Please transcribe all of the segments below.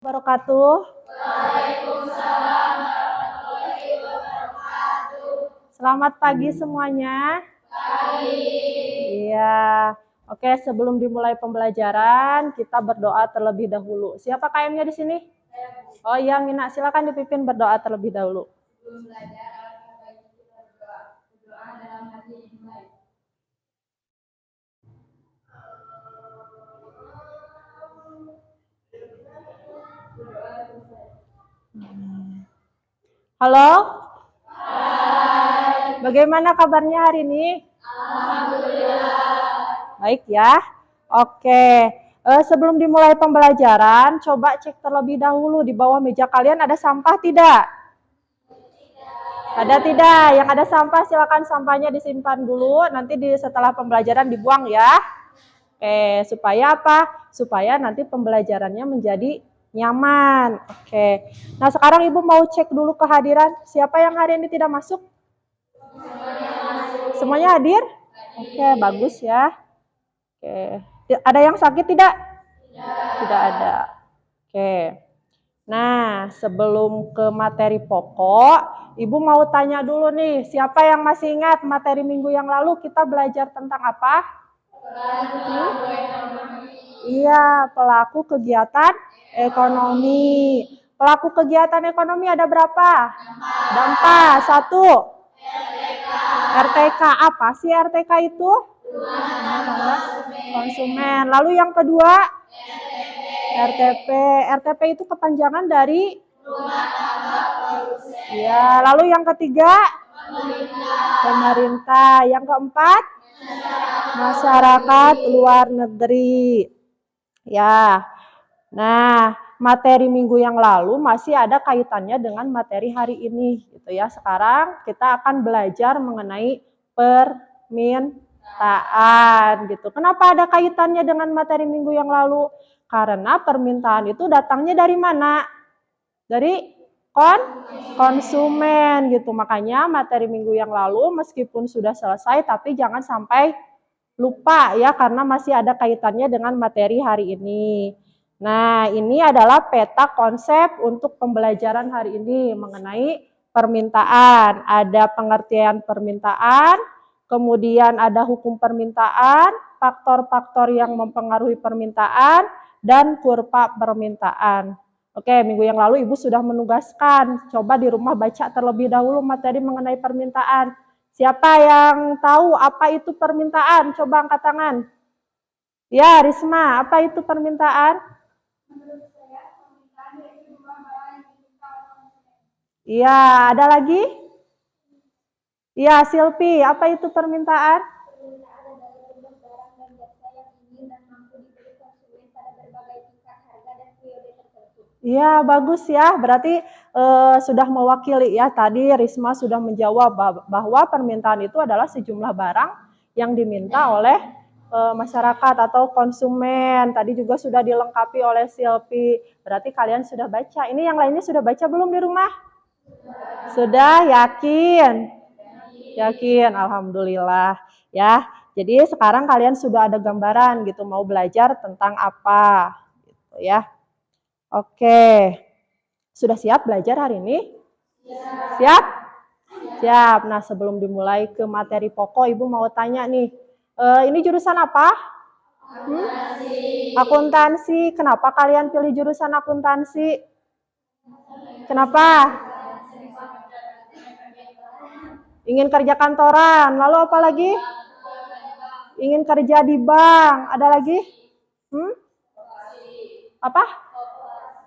wabarakatuh. Selamat pagi semuanya. Iya. Oke, sebelum dimulai pembelajaran, kita berdoa terlebih dahulu. Siapa KM-nya di sini? Oh iya, Mina, silakan dipimpin berdoa terlebih dahulu. Halo? Hai. Bagaimana kabarnya hari ini? Alhamdulillah. Baik ya. Oke. Sebelum dimulai pembelajaran, coba cek terlebih dahulu di bawah meja kalian ada sampah tidak? Ada tidak? Yang ada sampah silakan sampahnya disimpan dulu, nanti setelah pembelajaran dibuang ya. Oke, supaya apa? Supaya nanti pembelajarannya menjadi nyaman. Oke. Nah, sekarang Ibu mau cek dulu kehadiran. Siapa yang hari ini tidak masuk? Semuanya hadir? Oke, bagus ya. Oke. Ada yang sakit tidak? Tidak ada. Oke. Nah, sebelum ke materi pokok, Ibu mau tanya dulu nih, siapa yang masih ingat materi minggu yang lalu kita belajar tentang apa? Iya, pelaku kegiatan ekonomi. Pelaku kegiatan ekonomi ada berapa? Ada 4. 1. RTK. Apa sih RTK itu? Konsumen. Lalu yang kedua? RTP. RTP itu kepanjangan dari? Ya, lalu yang ketiga? Pemerintah. Yang keempat? Masyarakat luar negeri. Ya. Nah, materi minggu yang lalu masih ada kaitannya dengan materi hari ini gitu ya. Sekarang kita akan belajar mengenai permintaan gitu. Kenapa ada kaitannya dengan materi minggu yang lalu? Karena permintaan itu datangnya dari mana? Dari konsumen gitu. Makanya materi minggu yang lalu meskipun sudah selesai tapi jangan sampai lupa ya karena masih ada kaitannya dengan materi hari ini. Nah, ini adalah peta konsep untuk pembelajaran hari ini mengenai permintaan. Ada pengertian permintaan, kemudian ada hukum permintaan, faktor-faktor yang mempengaruhi permintaan, dan kurva permintaan. Oke, minggu yang lalu Ibu sudah menugaskan. Coba di rumah baca terlebih dahulu materi mengenai permintaan. Siapa yang tahu apa itu permintaan? Coba angkat tangan. Ya, Risma, apa itu permintaan? Iya, ada lagi? Iya, Silpi, apa itu permintaan? Iya, bagus ya. Berarti sudah mewakili ya. Tadi Risma sudah menjawab bahwa permintaan itu adalah sejumlah barang yang diminta oleh masyarakat atau konsumen. Tadi juga sudah dilengkapi oleh Silpi. Berarti kalian sudah baca. Ini yang lainnya sudah baca belum di rumah? Sudah, yakin? Yakin, alhamdulillah ya. Jadi sekarang kalian sudah ada gambaran gitu mau belajar tentang apa gitu ya. Oke. Sudah siap belajar hari ini? Siap? Siap. Nah, sebelum dimulai ke materi pokok, Ibu mau tanya nih. Ini jurusan apa? Akuntansi. Kenapa kalian pilih jurusan akuntansi? Kenapa? Ingin kerja kantoran. Lalu apa lagi? Ingin kerja di bank. Ada lagi? Apa?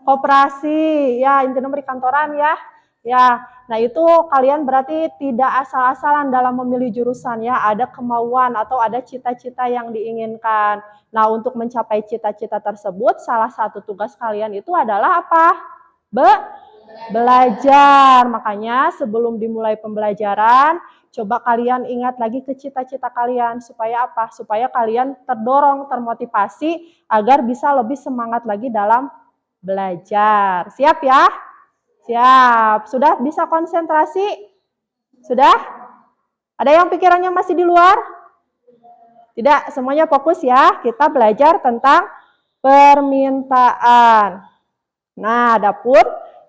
Koperasi. Ya, intinya di kantoran ya. Ya, nah itu kalian berarti tidak asal-asalan dalam memilih jurusan ya. Ada kemauan atau ada cita-cita yang diinginkan. Nah, untuk mencapai cita-cita tersebut, salah satu tugas kalian itu adalah apa? Belajar. Makanya sebelum dimulai pembelajaran, coba kalian ingat lagi ke cita-cita kalian. Supaya apa? Supaya kalian terdorong, termotivasi agar bisa lebih semangat lagi dalam belajar. Siap ya? Siap. Sudah bisa konsentrasi? Sudah? Ada yang pikirannya masih di luar? Tidak, semuanya fokus ya. Kita belajar tentang permintaan. Nah, dapur,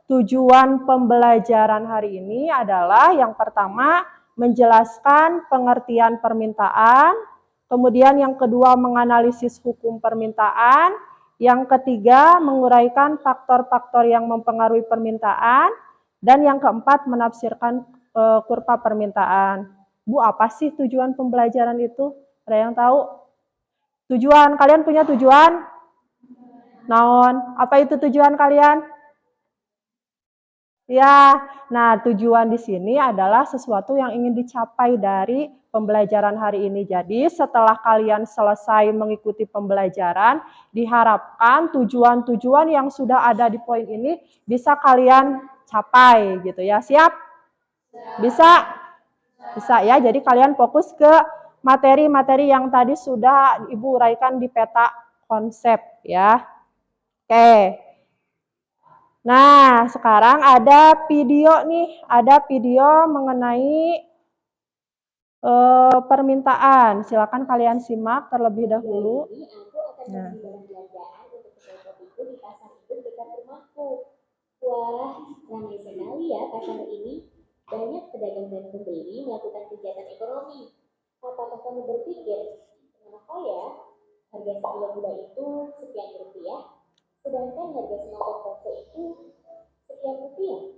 tujuan pembelajaran hari ini adalah yang pertama menjelaskan pengertian permintaan, kemudian yang kedua menganalisis hukum permintaan, yang ketiga menguraikan faktor-faktor yang mempengaruhi permintaan, dan yang keempat menafsirkan kurva permintaan. Bu, apa sih tujuan pembelajaran itu? Ada yang tahu? Tujuan, kalian punya tujuan? Naon? Apa itu tujuan kalian? Ya, nah tujuan di sini adalah sesuatu yang ingin dicapai dari pembelajaran hari ini. Jadi setelah kalian selesai mengikuti pembelajaran, diharapkan tujuan-tujuan yang sudah ada di poin ini bisa kalian capai gitu ya. Siap? Bisa? Bisa ya. Jadi kalian fokus ke materi-materi yang tadi sudah Ibu uraikan di peta konsep ya. Oke. Nah, sekarang ada video nih, ada video mengenai permintaan. Silakan kalian simak terlebih dahulu. Nah. Wah, ramai sekali ya pasar ini. Banyak pedagang dan pembeli melakukan kegiatan ekonomi. Apakah kamu berpikir, kenapa ya harga sekilo gula itu sekian rupiah, sedangkan harga semangkok bakso itu sekian rupiah?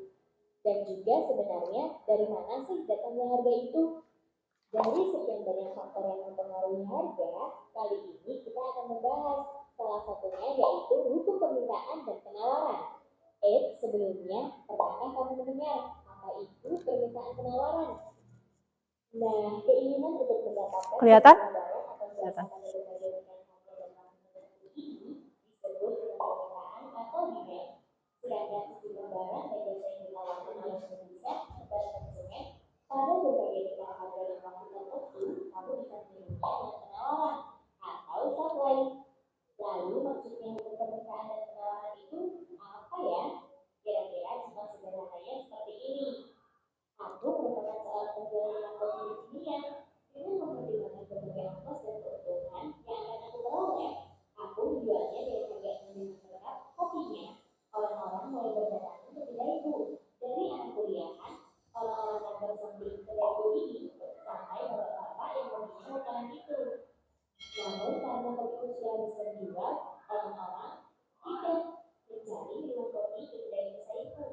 Dan juga sebenarnya dari mana sih datangnya harga itu? Dari sekian banyak faktor yang mempengaruhi harga, kali ini kita akan membahas salah satunya yaitu hukum permintaan dan penawaran. Sebelumnya, pernahkah kamu mendengar apa itu permintaan penawaran? Nah, keinginan untuk mendapatkan kelihatan? barang atau jasa pada berbagai dengan harga dan makna ini disebut dengan permintaan atau demand. Sedangkan sejumlah barang dan jasa yang ditawarkan oleh produsen kepada konsumen pada berbagai dengan harga dan waktu tertentu, kamu bisa menyebutnya dengan penawaran atau supply. Lalu maksudnya hukum permintaan dan penawaran itu apa ya? Kira-kira cuma sederhananya seperti ini. Aku merupakan seorang penjual yang kopi di dunia dengan mempertimbangkan berbagai ongkos dan keuntungan yang akan aku peroleh. Aku menjualnya dengan harga yang lebih murah kopinya. Orang-orang mulai berdatangan kedaiku dari anak kuliahan, orang-orang kantor samping kedaiku ini sampai bapak-bapak yang mempunyai makanan itu. Namun karena kopiku sudah bisa dijual, orang-orang tidak mencari minum kopi di kedai pesaingku.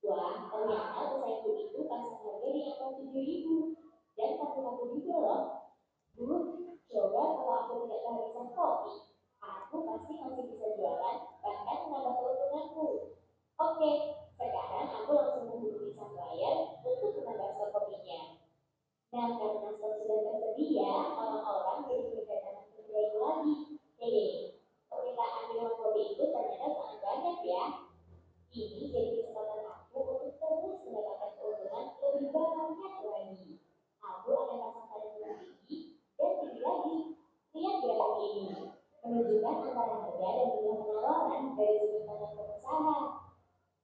Wah, ternyata pesaingku itu kasih harga di angka 7.000 dan kasih aku juga loh. Dulu, coba kalau aku tidak kehabisan kopi, aku pasti masih bisa jualan, bahkan menambah keuntunganku. Oke, sekarang aku langsung menghubungi sang klien untuk menambah stok kopinya. Nah, karena stok sudah tersedia, orang-orang jadi berdatangan ke kedai lagi. Permintaan minuman kopi itu ternyata sangat banyak ya. Ini jadi kesempatan aku untuk terus mendapatkan keuntungan lebih banyak lagi. Aku akan pasang tarif lebih tinggi dan tinggi lagi. Lihat grafik ini, menunjukkan antara harga dan jumlah penawaran dari sudut pandang pengusaha.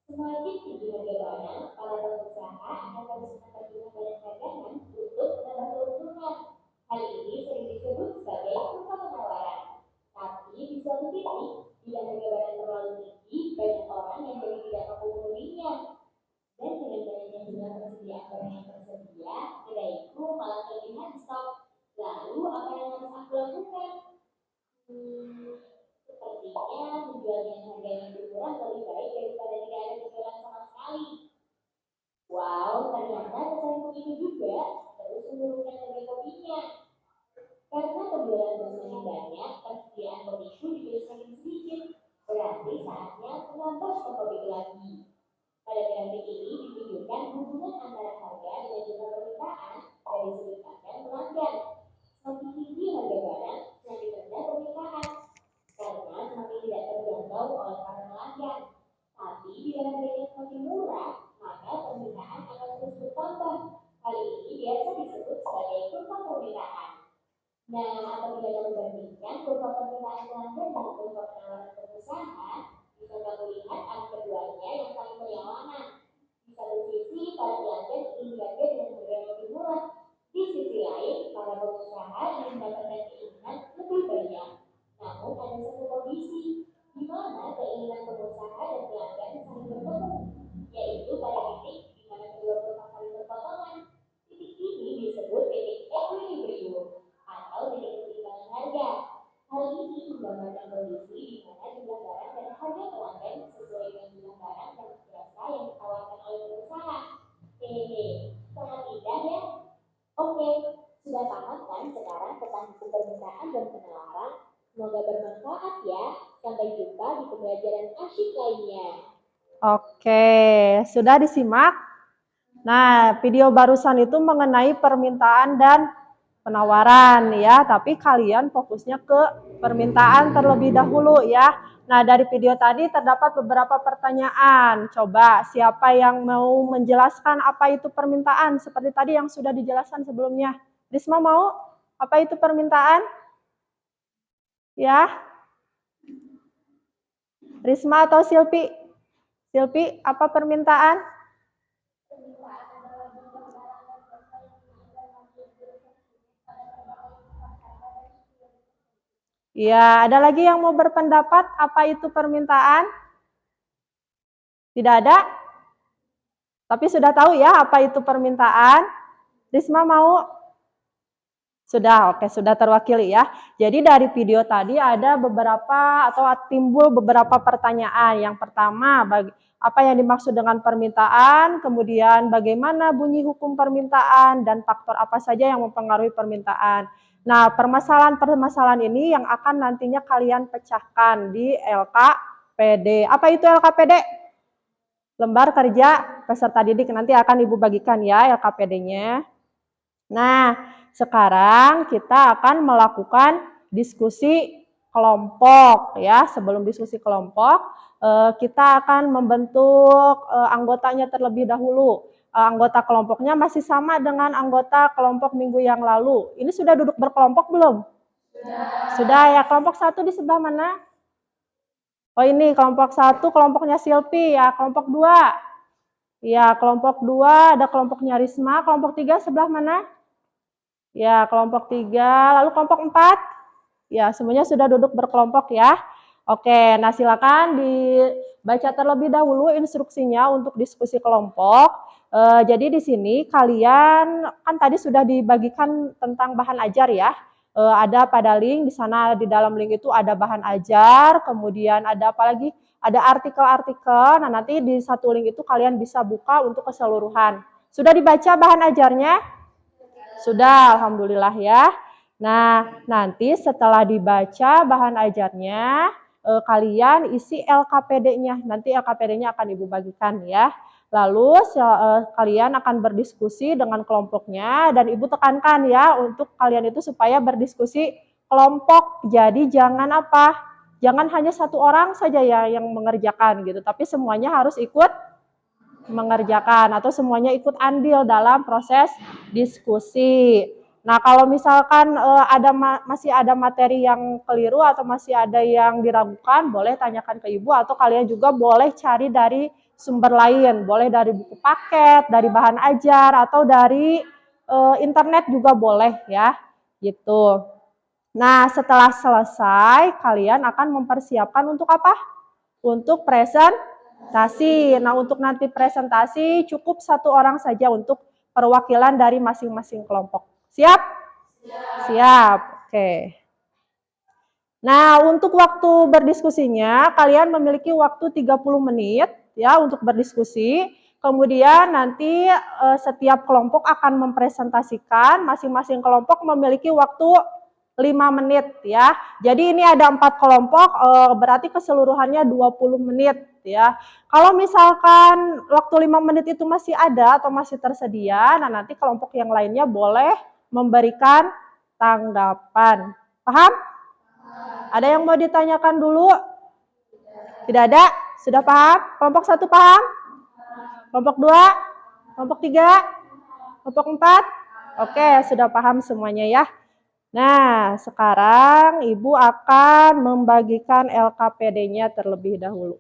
Semakin tinggi harga barang, para pengusaha akan terus memperjuangkan barang dagangan untuk menambah keuntungan. Hal ini sering disebut sebagai kurva penawaran. Tapi di suatu titik, bila harga barang terlalu tinggi, banyak orang yang jadi tidak mampu memenuhinya. Dan dengan banyaknya jumlah persediaan barang yang tersedia, kedaiku malah kelebihan stok. Lalu apa yang harus aku lakukan? Sepertinya menjual dengan harga yang lebih murah lebih baik daripada tidak ada penjualan sama sekali. Wow, ternyata pesaingku ini juga terus menurunkan harga kopinya. Karena penjualan semakin banyak, persediaan kopiku juga semakin sedikit. Berarti saatnya menambah stok kopi lagi. Pada grafik ini ditunjukkan hubungan antara harga dengan jumlah permintaan dari sudut pandang pelanggan. Semakin tinggi harga barang, semakin rendah permintaan. Karena semakin tidak terjangkau oleh para pelanggan. Tapi bila harganya semakin murah, maka permintaan akan terus bertambah. Hal ini biasa disebut sebagai kurva permintaan. Nah, apabila kamu bandingkan kurva permintaan pelanggan dengan kurva penawaran pengusaha, bisa kamu lihat angka keduanya yang saling berlawanan. Di satu sisi, para pelanggan ingin belanja dengan harga yang lebih murah. Di sisi lain, para pengusaha ingin mendapatkan keinginan lebih banyak. Namun ada satu kondisi di mana keinginan pengusaha dan pelanggan pembelajaran asyik lainnya. Oke, sudah disimak? Nah, video barusan itu mengenai permintaan dan penawaran ya, tapi kalian fokusnya ke permintaan terlebih dahulu ya. Nah, dari video tadi terdapat beberapa pertanyaan. Coba siapa yang mau menjelaskan apa itu permintaan seperti tadi yang sudah dijelaskan sebelumnya. Risma mau? Apa itu permintaan? Ya. Risma atau Silpi? Silpi, apa permintaan? Ya, ada lagi yang mau berpendapat apa itu permintaan? Tidak ada? Tapi sudah tahu ya apa itu permintaan? Risma mau? Sudah, oke, sudah terwakili ya. Jadi dari video tadi ada beberapa atau timbul beberapa pertanyaan. Yang pertama, apa yang dimaksud dengan permintaan, kemudian bagaimana bunyi hukum permintaan, dan faktor apa saja yang mempengaruhi permintaan. Nah, permasalahan-permasalahan ini yang akan nantinya kalian pecahkan di LKPD. Apa itu LKPD? Lembar kerja peserta didik, nanti akan Ibu bagikan ya LKPD-nya. Nah, sekarang kita akan melakukan diskusi kelompok ya. Sebelum diskusi kelompok, kita akan membentuk anggotanya terlebih dahulu. Anggota kelompoknya masih sama dengan anggota kelompok minggu yang lalu. Ini sudah duduk berkelompok belum? Sudah ya. Kelompok 1 di sebelah mana? Oh, ini kelompok 1, kelompoknya Silpi ya. Kelompok 2. Ya, kelompok 2 ada kelompoknya Risma. Kelompok 3 sebelah mana? Ya, kelompok 3. Lalu kelompok 4? Ya, semuanya sudah duduk berkelompok ya. Oke, nah silakan dibaca terlebih dahulu instruksinya untuk diskusi kelompok. Jadi di sini kalian kan tadi sudah dibagikan tentang bahan ajar ya. Ada pada link, di sana di dalam link itu ada bahan ajar, kemudian ada apa lagi? Ada artikel-artikel. Nah, nanti di satu link itu kalian bisa buka untuk keseluruhan. Sudah dibaca bahan ajarnya? Sudah, alhamdulillah ya. Nah, nanti setelah dibaca bahan ajarnya, kalian isi LKPD-nya. Nanti LKPD-nya akan Ibu bagikan ya. Lalu kalian akan berdiskusi dengan kelompoknya dan Ibu tekankan ya untuk kalian itu supaya berdiskusi kelompok. Jadi jangan apa? Jangan hanya satu orang saja ya yang mengerjakan gitu, tapi semuanya harus ikut mengerjakan atau semuanya ikut andil dalam proses diskusi. Nah, kalau misalkan masih ada materi yang keliru atau masih ada yang diragukan, boleh tanyakan ke Ibu atau kalian juga boleh cari dari sumber lain, boleh dari buku paket, dari bahan ajar atau dari internet juga boleh ya, gitu. Nah, setelah selesai, kalian akan mempersiapkan untuk apa? Untuk presentasi. Nah, untuk nanti presentasi cukup satu orang saja untuk perwakilan dari masing-masing kelompok. Siap? Siap. Oke. Nah, untuk waktu berdiskusinya, kalian memiliki waktu 30 menit ya untuk berdiskusi. Kemudian nanti setiap kelompok akan mempresentasikan, masing-masing kelompok memiliki waktu 5 menit ya. Jadi ini ada 4 kelompok, berarti keseluruhannya 20 menit ya. Kalau misalkan waktu 5 menit itu masih ada atau masih tersedia, nah nanti kelompok yang lainnya boleh memberikan tanggapan. Paham? Ada yang mau ditanyakan dulu? Tidak ada? Sudah paham? Kelompok 1 paham? Kelompok 2? Kelompok 3? Kelompok 4? Oke, sudah paham semuanya ya. Nah, sekarang Ibu akan membagikan LKPD-nya terlebih dahulu.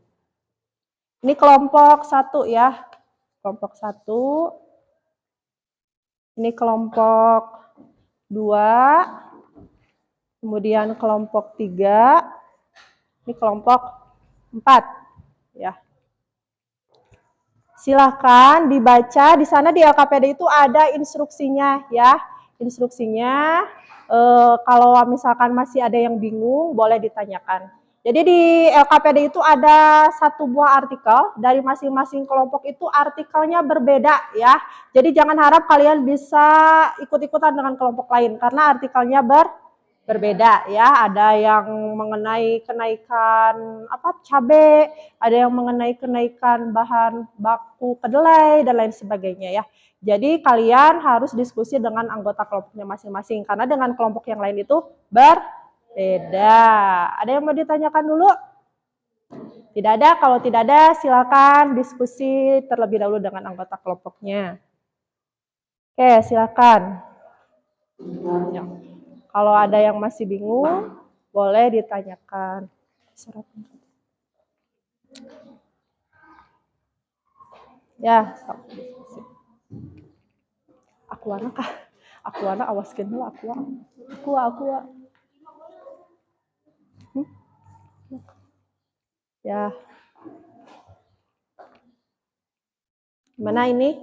Ini kelompok 1 ya. Kelompok 1. Ini kelompok 2. Kemudian kelompok 3, ini kelompok 4 ya. Silahkan dibaca, di sana di LKPD itu ada instruksinya ya. Instruksinya, kalau misalkan masih ada yang bingung boleh ditanyakan. Jadi di LKPD itu ada satu buah artikel, dari masing-masing kelompok itu artikelnya berbeda ya. Jadi jangan harap kalian bisa ikut-ikutan dengan kelompok lain, karena artikelnya berbeda. berbeda ya. Ada yang mengenai kenaikan cabai, ada yang mengenai kenaikan bahan baku kedelai dan lain sebagainya ya. Jadi kalian harus diskusi dengan anggota kelompoknya masing-masing karena dengan kelompok yang lain itu berbeda. Ada yang mau ditanyakan dulu? Tidak ada. Kalau tidak ada, silakan diskusi terlebih dahulu dengan anggota kelompoknya. Oke, silakan. Ya. Kalau ada yang masih bingung, boleh ditanyakan. Ya, aku anak kah? Aku anak awaskan dulu aku. Ya. Gimana ini?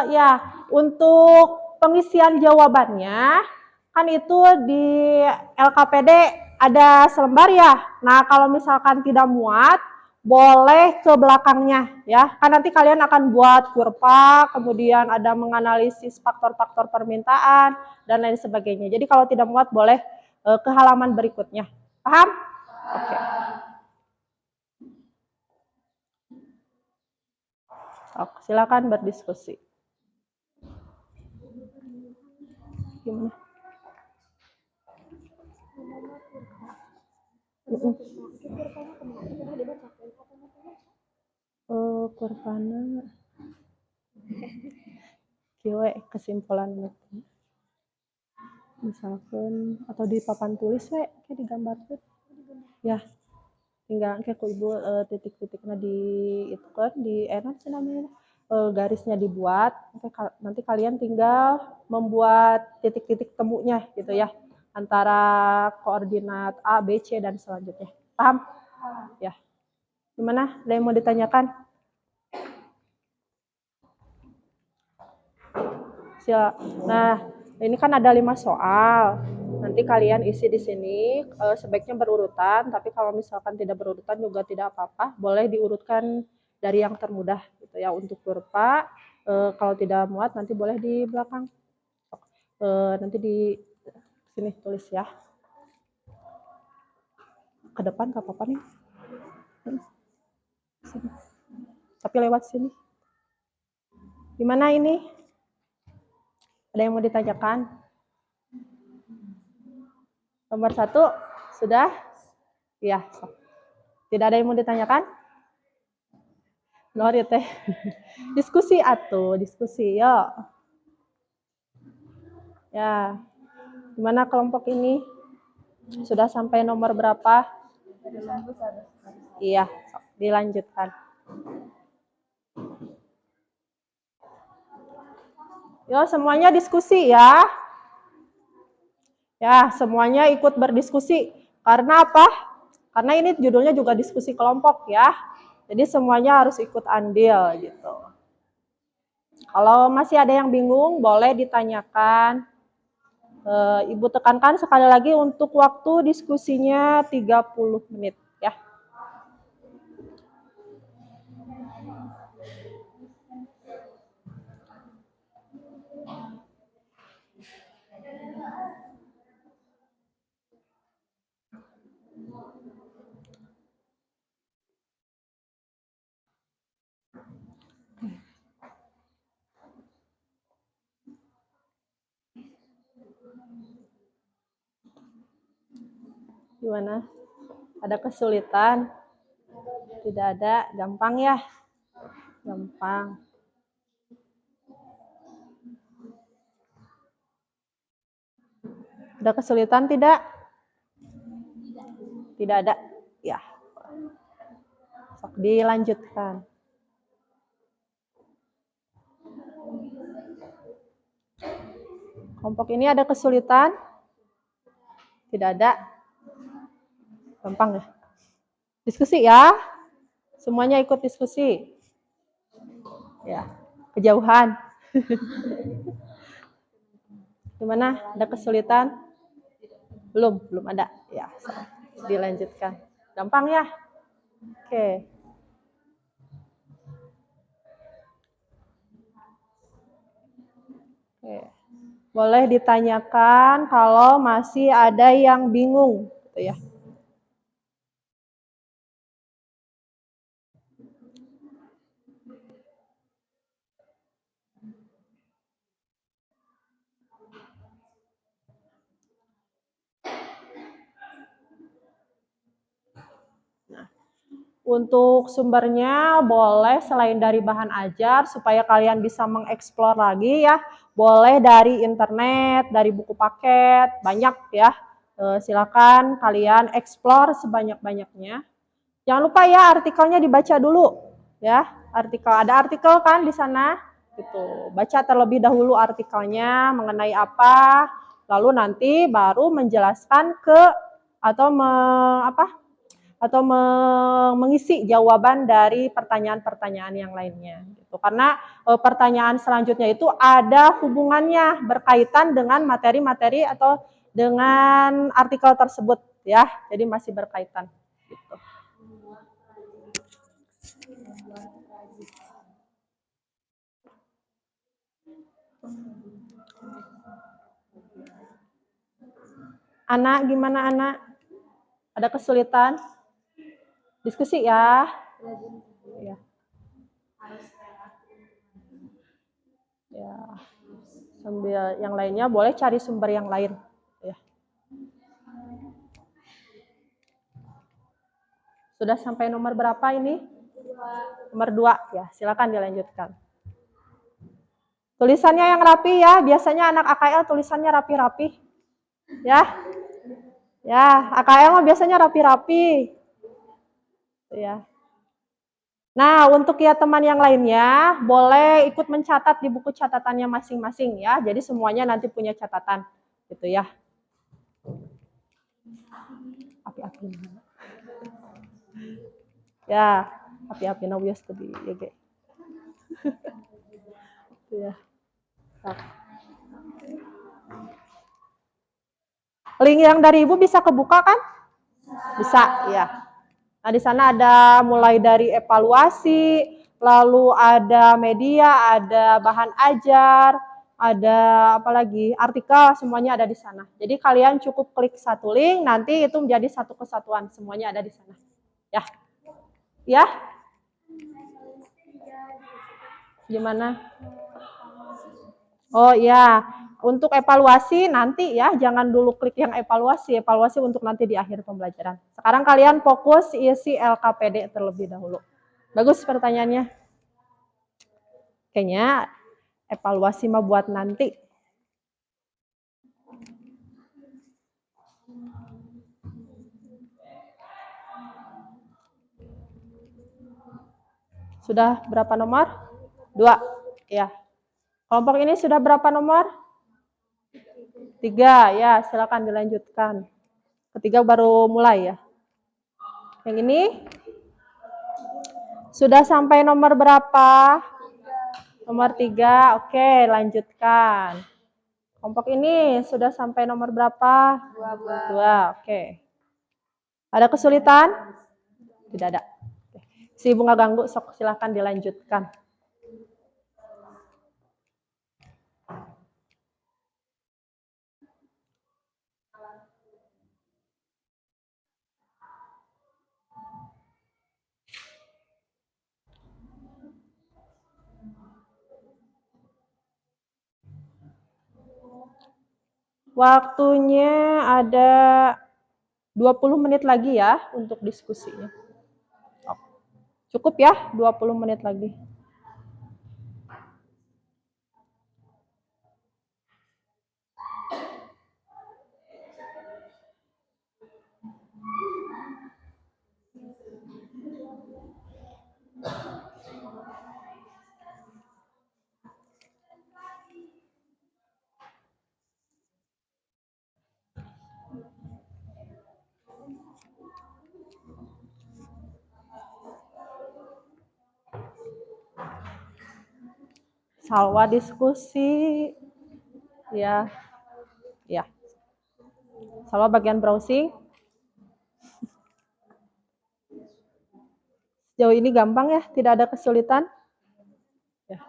Ya, untuk pengisian jawabannya kan itu di LKPD ada selembar ya. Nah, kalau misalkan tidak muat, boleh ke belakangnya ya. Kan nanti kalian akan buat kurva, kemudian ada menganalisis faktor-faktor permintaan dan lain sebagainya. Jadi kalau tidak muat boleh ke halaman berikutnya. Paham? Oke. Oke, silakan berdiskusi. Gimana? Kurvana kieu kesimpulan misalkan atau di papan tulis kayak digambarkan ya tinggal kayak ku ibu titik-titiknya di itu kan di enak sih namanya garisnya dibuat nanti kalian tinggal membuat titik-titik temunya gitu ya antara koordinat A, B, C dan selanjutnya. Paham? Ya. Gimana? Ada yang mau ditanyakan? Nah, ini kan ada 5 soal. Nanti kalian isi di sini sebaiknya berurutan, tapi kalau misalkan tidak berurutan juga tidak apa-apa. Boleh diurutkan dari yang termudah gitu ya untuk kurva. Kalau tidak muat nanti boleh di belakang. Nanti di sini tulis ya. Ke depan nggak apa-apa nih. Sini. Tapi lewat sini. Gimana ini? Ada yang mau ditanyakan? Nomor 1 sudah? Iya. Tidak ada yang mau ditanyakan? Nori teh. Diskusi diskusi yuk. Ya. Gimana kelompok ini? Sudah sampai nomor berapa? Iya, dilanjutkan. Yo, semuanya diskusi ya. Ya, semuanya ikut berdiskusi. Karena apa? Karena ini judulnya juga diskusi kelompok ya. Jadi semuanya harus ikut andil gitu. Kalau masih ada yang bingung, boleh ditanyakan. Ibu tekankan sekali lagi untuk waktu diskusinya 30 menit ya. Gimana? Ada kesulitan? Tidak ada, gampang ya? Gampang. Ada kesulitan tidak? Tidak ada. Ya. Sok dilanjutkan. Kelompok ini ada kesulitan? Tidak ada. Gampang ya? Diskusi ya. Semuanya ikut diskusi. Ya. Kejauhan. Gimana? Ada kesulitan? Belum ada. Ya. Dilanjutkan. Gampang ya? Oke. Oke. Boleh ditanyakan kalau masih ada yang bingung, gitu ya. Untuk sumbernya boleh selain dari bahan ajar supaya kalian bisa mengeksplor lagi ya. Boleh dari internet, dari buku paket, banyak ya. Silakan kalian eksplor sebanyak-banyaknya. Jangan lupa ya artikelnya dibaca dulu ya. Ada artikel kan di sana gitu. Baca terlebih dahulu artikelnya mengenai apa, lalu nanti baru menjelaskan ke atau mengisi jawaban dari pertanyaan-pertanyaan yang lainnya gitu. Karena pertanyaan selanjutnya itu ada hubungannya berkaitan dengan materi-materi atau dengan artikel tersebut ya. Jadi masih berkaitan gitu. Anak gimana anak? Ada kesulitan? Diskusi ya. Ya. Ya. Sambil yang lainnya boleh cari sumber yang lain. Ya. Sudah sampai nomor berapa ini? Nomor 2 ya. Silakan dilanjutkan. Tulisannya yang rapi ya. Biasanya anak AKL tulisannya rapi-rapi. Ya. Ya, AKL mah biasanya rapi-rapi. Ya. Nah, untuk ya teman yang lainnya, boleh ikut mencatat di buku catatannya masing-masing ya. Jadi semuanya nanti punya catatan, gitu ya. Api-api. Ya, api-api na wios tadi ya, Ge. Ya. Link yang dari Ibu bisa kebuka kan? Bisa, ya. Nah, di sana ada mulai dari evaluasi, lalu ada media, ada bahan ajar, ada apa lagi? Artikel, semuanya ada di sana. Jadi kalian cukup klik satu link, nanti itu menjadi satu kesatuan, semuanya ada di sana. Ya. Ya? Gimana? Oh iya, untuk evaluasi nanti ya, jangan dulu klik yang evaluasi untuk nanti di akhir pembelajaran. Sekarang kalian fokus isi LKPD terlebih dahulu. Bagus pertanyaannya. Kayaknya evaluasi mah buat nanti. Sudah berapa nomor? 2. Ya. Kelompok ini sudah berapa nomor? 3. Ya, silakan dilanjutkan. Ketiga baru mulai ya. Yang ini sudah sampai nomor berapa? Nomor 3. Oke, lanjutkan. Kelompok ini sudah sampai nomor berapa? 2. Oke. Ada kesulitan? Tidak ada. Si Ibu nggak ganggu, sok silahkan dilanjutkan. Waktunya ada 20 menit lagi ya untuk diskusinya. Cukup ya, 20 menit lagi. Salwa diskusi. Ya. Ya. Salwa bagian browsing. Sejauh ini gampang ya, tidak ada kesulitan. Ya.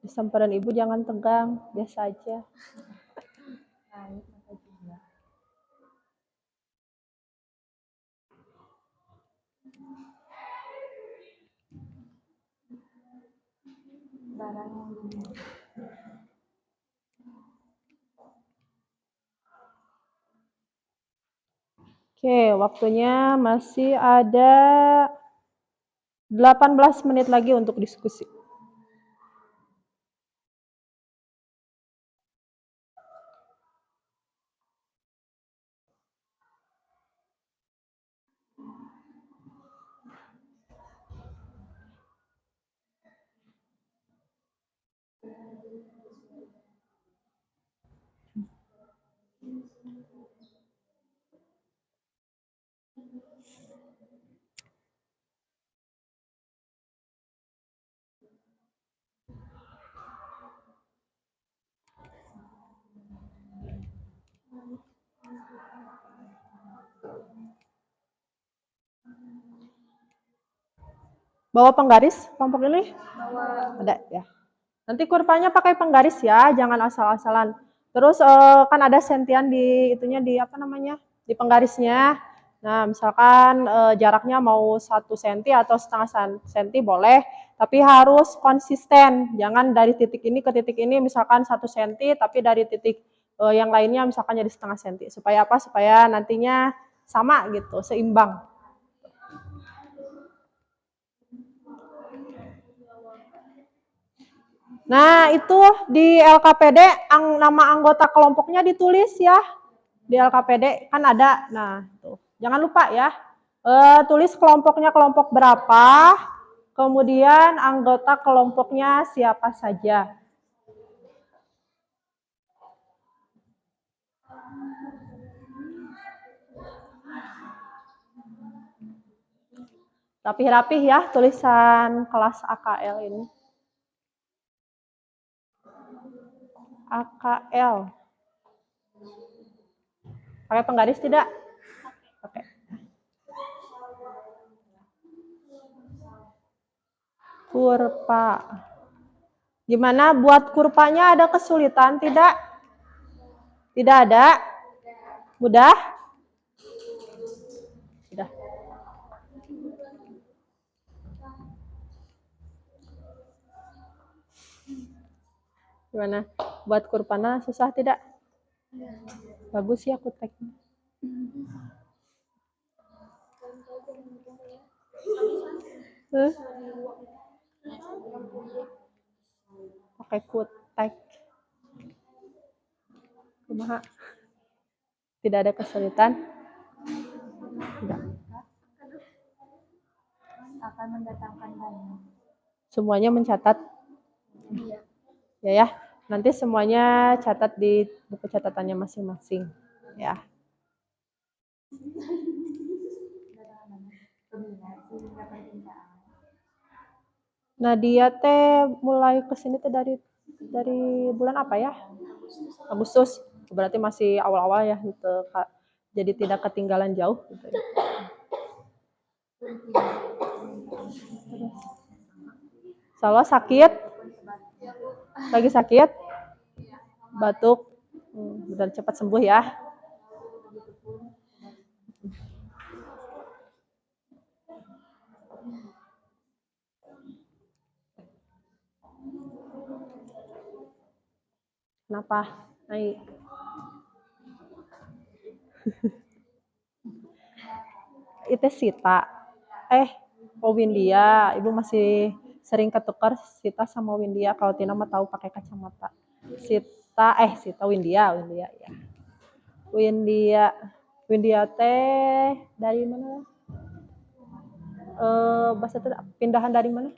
Samperan ibu jangan tegang, biasa aja. Oke, waktunya masih ada 18 menit lagi untuk diskusi. Bawa penggaris kelompok ini? Ada ya. Nanti kurvanya pakai penggaris ya, jangan asal-asalan. Terus kan ada sentian di itunya di apa namanya? Di penggarisnya. Nah, misalkan jaraknya mau 1 cm atau setengah senti boleh, tapi harus konsisten. Jangan dari titik ini ke titik ini misalkan 1 cm, tapi dari titik yang lainnya misalkan jadi setengah senti. Supaya apa? Supaya nantinya sama gitu, seimbang. Nah, itu di LKPD nama anggota kelompoknya ditulis ya. Di LKPD kan ada. Nah, tuh. Jangan lupa ya. Tulis kelompoknya kelompok berapa, kemudian anggota kelompoknya siapa saja. Rapih-rapih ya tulisan kelas AKL ini. AKL. Pakai penggaris tidak? Oke. Kurva. Gimana buat kurvanya ada kesulitan tidak? Tidak ada? Mudah? Mudah. Gimana? Buat kurvanya susah tidak? Bagus ya kuteknya. Pakai kutek. Kumaha? Tidak ada kesulitan? Tidak. Akan mendatangkan banyak. Semuanya mencatat? Ya. Nanti semuanya catat di buku catatannya masing-masing. Ya. Nadia teh mulai kesini teh dari bulan apa ya? Agustus. Berarti masih awal-awal ya gitu, Kak. Jadi tidak ketinggalan jauh gitu ya. Salo sakit? Lagi sakit? Batuk? Biar cepat sembuh ya. Kenapa? Naik. Itu Sita. Windia. Ibu masih sering ketukar Sita sama Windia. Kalau Tina mah tahu pakai kacamata. Sita Windia ya. Windia teh dari mana? Bahasa itu pindahan dari mana?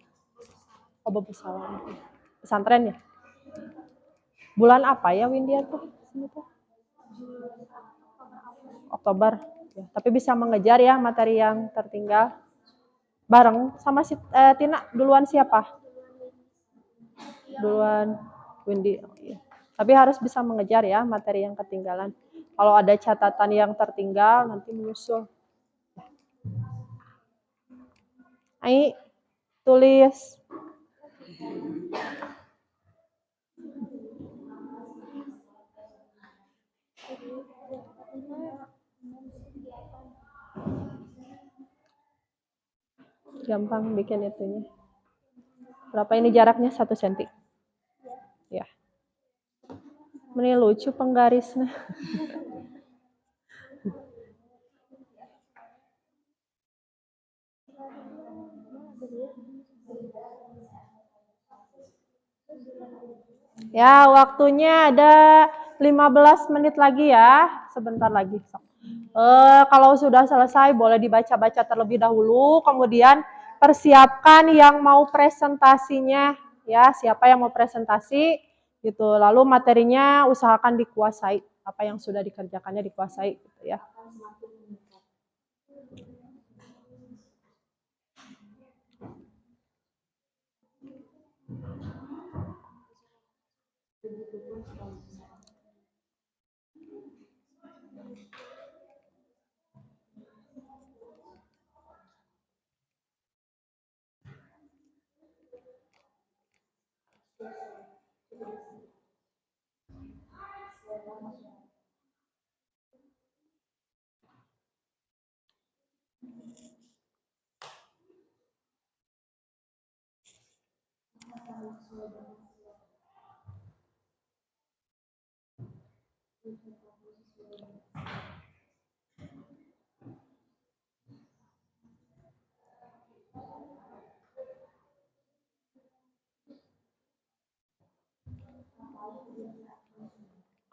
Bebusalam. Pesantren ya? Bulan apa ya Windia tuh? Oktober. Ya, tapi bisa mengejar ya materi yang tertinggal. Bareng sama si Tina, duluan siapa? Duluan Windy. Ya. Tapi harus bisa mengejar ya materi yang ketinggalan. Kalau ada catatan yang tertinggal nanti menyusul. Tulis Gampang bikin itunya. Berapa ini jaraknya? 1 cm. Ya. Ini lucu penggarisnya. Ya, waktunya ada 15 menit lagi ya. Sebentar lagi. Kalau sudah selesai boleh dibaca-baca terlebih dahulu, kemudian persiapkan yang mau presentasinya ya, siapa yang mau presentasi gitu. Lalu materinya usahakan dikuasai, apa yang sudah dikerjakannya dikuasai gitu ya.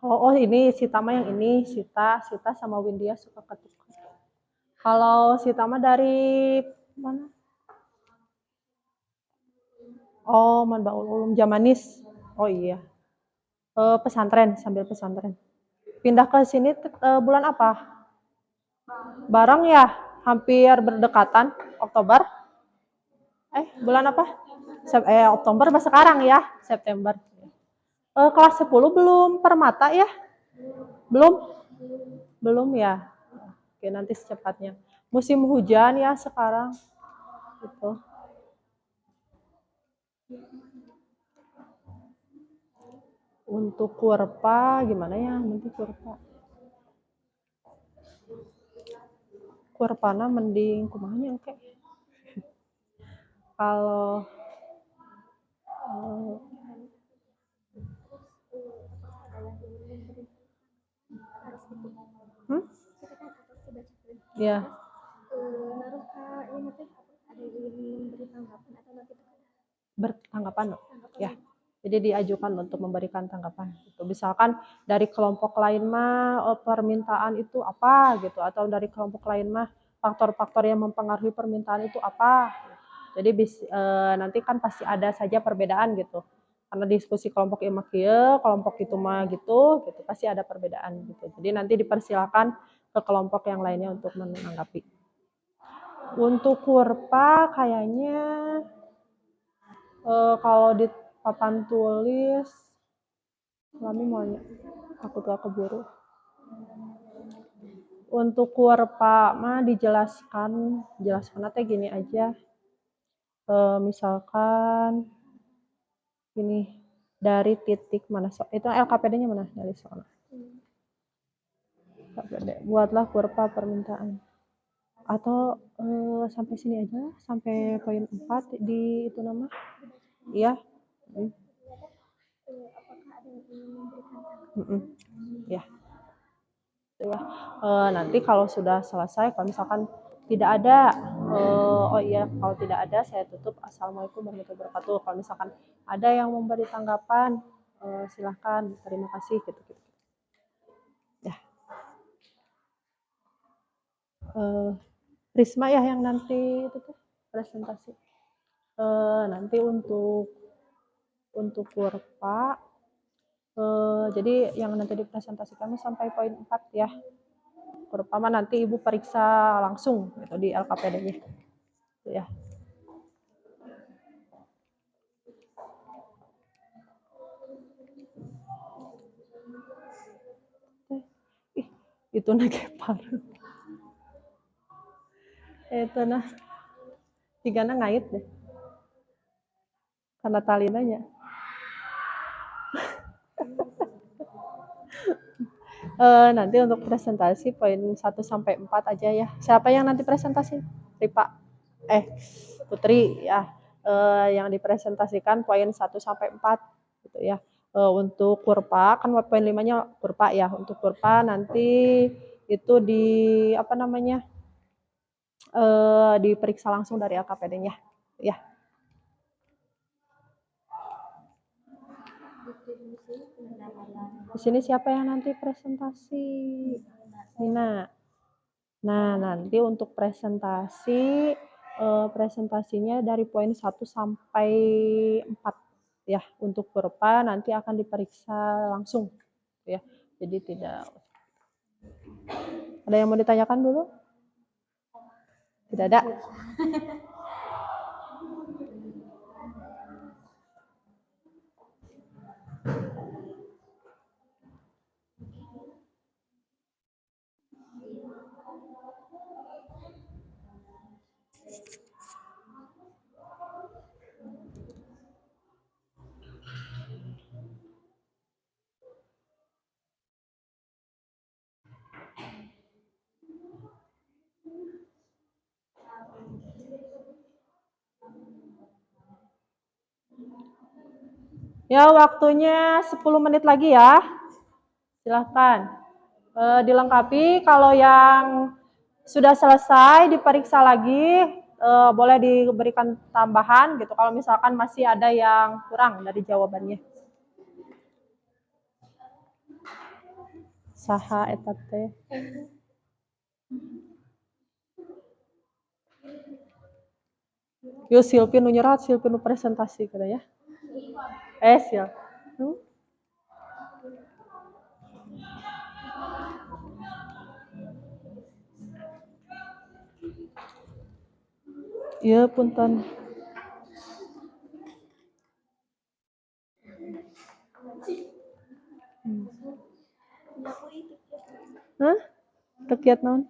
Oh, ini Sita mah yang ini, Sita sama Windia suka ketuk. Kalau Sita mah dari mana? Oh, Manbaul Ulum Jamanis. Oh iya. Pesantren, sambil pesantren. Pindah ke sini bulan apa? Bareng ya, hampir berdekatan, Oktober. Bulan apa? Oktober pas sekarang ya, September. Kelas 10 belum permata ya? Belum? Belum ya? Oke, nanti secepatnya. Musim hujan ya sekarang. Gitu. Untuk kurpa gimana ya? Nanti kurpana mending kumanya oke. Kalau ya bertanggapan ya. Jadi diajukan untuk memberikan tanggapan. Gitu. Misalkan dari kelompok lain mah permintaan itu apa gitu, atau dari kelompok lain mah faktor-faktor yang mempengaruhi permintaan itu apa. Jadi nanti kan pasti ada saja perbedaan gitu. Karena diskusi kelompok ini kelompok itu mah gitu, pasti ada perbedaan gitu. Jadi nanti dipersilakan ke kelompok yang lainnya untuk menanggapi. Untuk kurpa kayaknya kalau di papan tulis kami mau aku tuh keburu. Untuk kurpa mah jelaskan nanti gini aja. Misalkan ini dari titik mana itu LKPD-nya mana dari sana. LKPD. Buatlah kurpa permintaan. Atau sampai sini aja, sampai poin 4 di itu nama. Iya. Ya. Ya. Nanti kalau sudah selesai, kalau misalkan tidak ada, kalau tidak ada saya tutup. Assalamualaikum warahmatullahi wabarakatuh. Kalau misalkan ada yang memberi tanggapan, silahkan. Terima kasih. Gitu. Ya. Risma ya yang nanti itu tuh presentasi. Nanti untuk kurpa. Jadi yang nanti dipresentasikan sampai poin 4 ya. Kurpa nanti Ibu periksa langsung gitu di LKPD-nya. Ya. Itu paru. Itu tigana ngait deh. Karena talinanya. Nanti untuk presentasi poin 1 sampai 4 aja ya. Siapa yang nanti presentasi? Ripa. Putri ya. Yang dipresentasikan poin 1 sampai 4 gitu ya. Untuk kurva kan poin 5-nya kurva ya. Untuk kurva nanti itu di apa namanya? Diperiksa langsung dari LKPD-nya ya. Di sini siapa yang nanti presentasi? Nina. Nah, nanti untuk presentasinya dari poin 1 sampai 4 ya. Untuk kurva nanti akan diperiksa langsung ya. Jadi tidak ada yang mau ditanyakan dulu? Tidak ada. Ya, waktunya 10 menit lagi ya. Silahkan. Dilengkapi kalau yang sudah selesai diperiksa lagi, boleh diberikan tambahan gitu kalau misalkan masih ada yang kurang dari jawabannya. Saha eta teh? Yo Silvi nu nyerat, Silvi nu presentasi kada ya. Sil. Iya punten. Hah? Tekiat naon?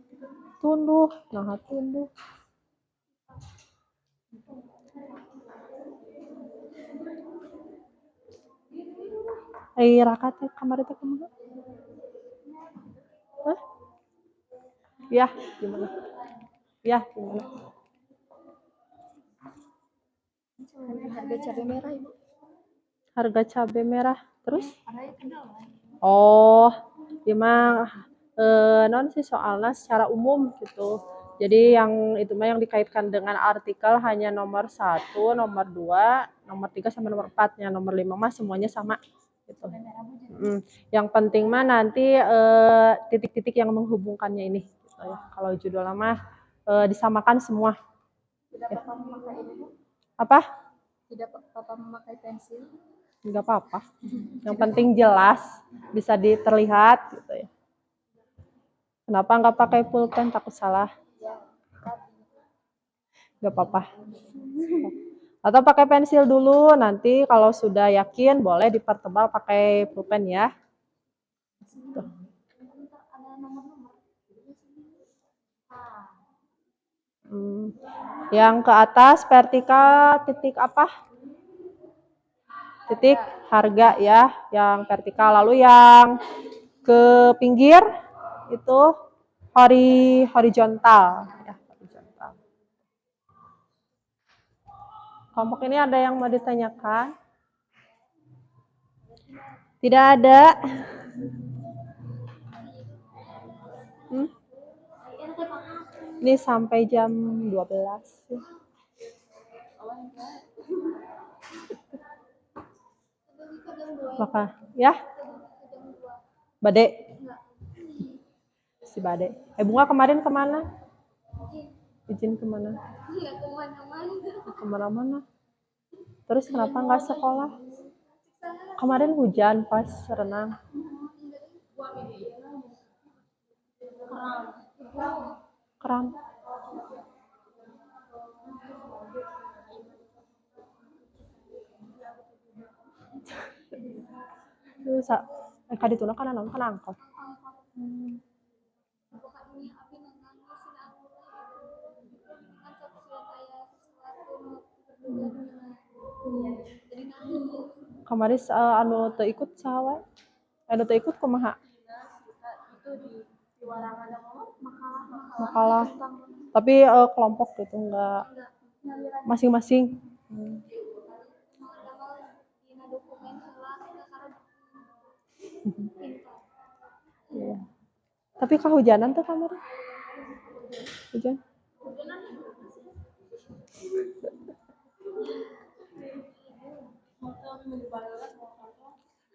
Tunduh, nah tunduh. Raka teh kamari teh kumaha? Hah? Ya, gimana? Ya, gimana? Harga cabai merah, Ibu. Harga cabai merah. Terus? Oh, emang non sih soalnya secara umum gitu. Jadi yang itu mah yang dikaitkan dengan artikel hanya nomor 1, nomor 2, nomor 3 sampai nomor 4. Yang nomor 5 mah semuanya sama gitu. Yang penting mah nanti titik-titik yang menghubungkannya ini gitu ya. Kalau judul mah disamakan semua. Tidak apa-apa memakai ini, Bu? Apa? Tidak apa-apa memakai pensil? Enggak apa-apa. Yang penting jelas, bisa terlihat gitu ya. Kenapa nggak pakai pulpen, takut salah? Nggak apa-apa. Atau pakai pensil dulu, nanti kalau sudah yakin boleh dipertebal pakai pulpen ya. Tuh. Yang ke atas vertikal titik apa? Titik harga ya, yang vertikal. Lalu yang ke pinggir itu horizontal ya, horizontal. Kelompok ini ada yang mau ditanyakan? Tidak ada. Ini sampai jam 12. Maka ya. Bade. Si Bade. Bunga kemarin kemana? Izin kemana? Nggak kemana-mana. Kemana-mana. Terus kenapa nggak sekolah? Kemarin hujan pas renang. Kram. Terus kadituna kan naon kan angkot. Kemarin anu teu ikut saha wae? Anu teu ikut kumaha? itu di warangan ada makalah Makalah. tentang Tapi kelompok gitu enggak ngaliran masing-masing. dina dokumen heula karena Iya. Tapi kehujanan tuh kamar. Hujan.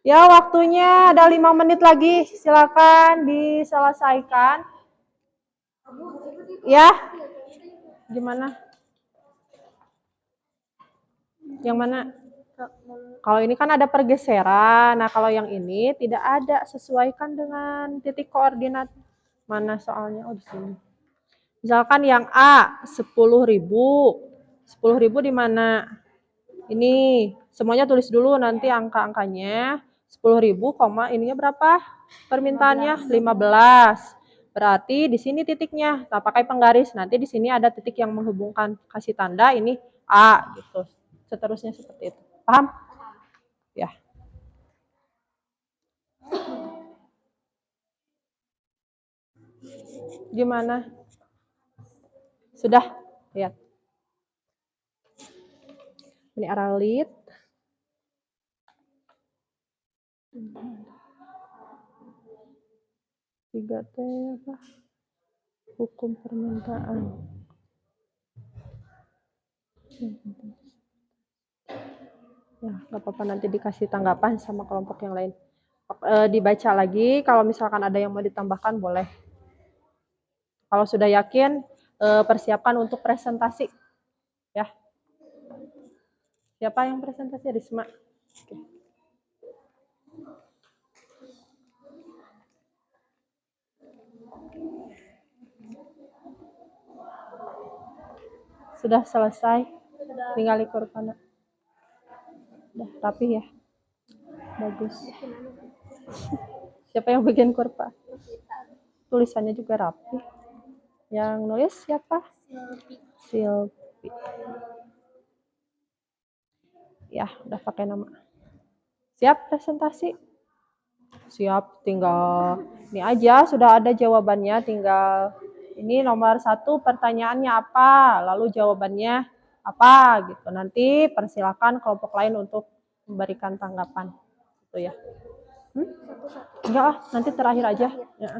Ya, waktunya ada 5 menit lagi. Silakan diselesaikan. Ya. Gimana? Yang mana? Kalau ini kan ada pergeseran. Nah, kalau yang ini tidak ada. Sesuaikan dengan titik koordinat. Mana soalnya? Oh, di sini. Misalkan yang A 10.000. 10.000 di mana? Ini semuanya tulis dulu nanti angka-angkanya. 10.000, ininya berapa? Permintaannya 15. Berarti di sini titiknya. Nah, pakai penggaris. Nanti di sini ada titik yang menghubungkan. Kasih tanda ini A gitu. Seterusnya seperti itu. Paham? Ya. Gimana? Sudah? Lihat. Ini aralit. Tiga T apa? Hukum permintaan. Ya, nggak apa-apa, nanti dikasih tanggapan sama kelompok yang lain. Dibaca lagi, kalau misalkan ada yang mau ditambahkan boleh. Kalau sudah yakin, persiapkan untuk presentasi. Ya. Siapa yang presentasi? Risma. Oke. Sudah selesai? Tinggal ikut kurvanya. Udah rapi ya? Bagus. Siapa yang bikin kurva? Tulisannya juga rapi. Yang nulis siapa? Silvi. Ya, udah pakai nama. Siap presentasi? Siap, tinggal ini aja, sudah ada jawabannya, tinggal ini nomor 1 pertanyaannya apa, lalu jawabannya apa gitu. Nanti persilakan kelompok lain untuk memberikan tanggapan. Gitu ya. Enggak ah, nanti terakhir aja. Ya.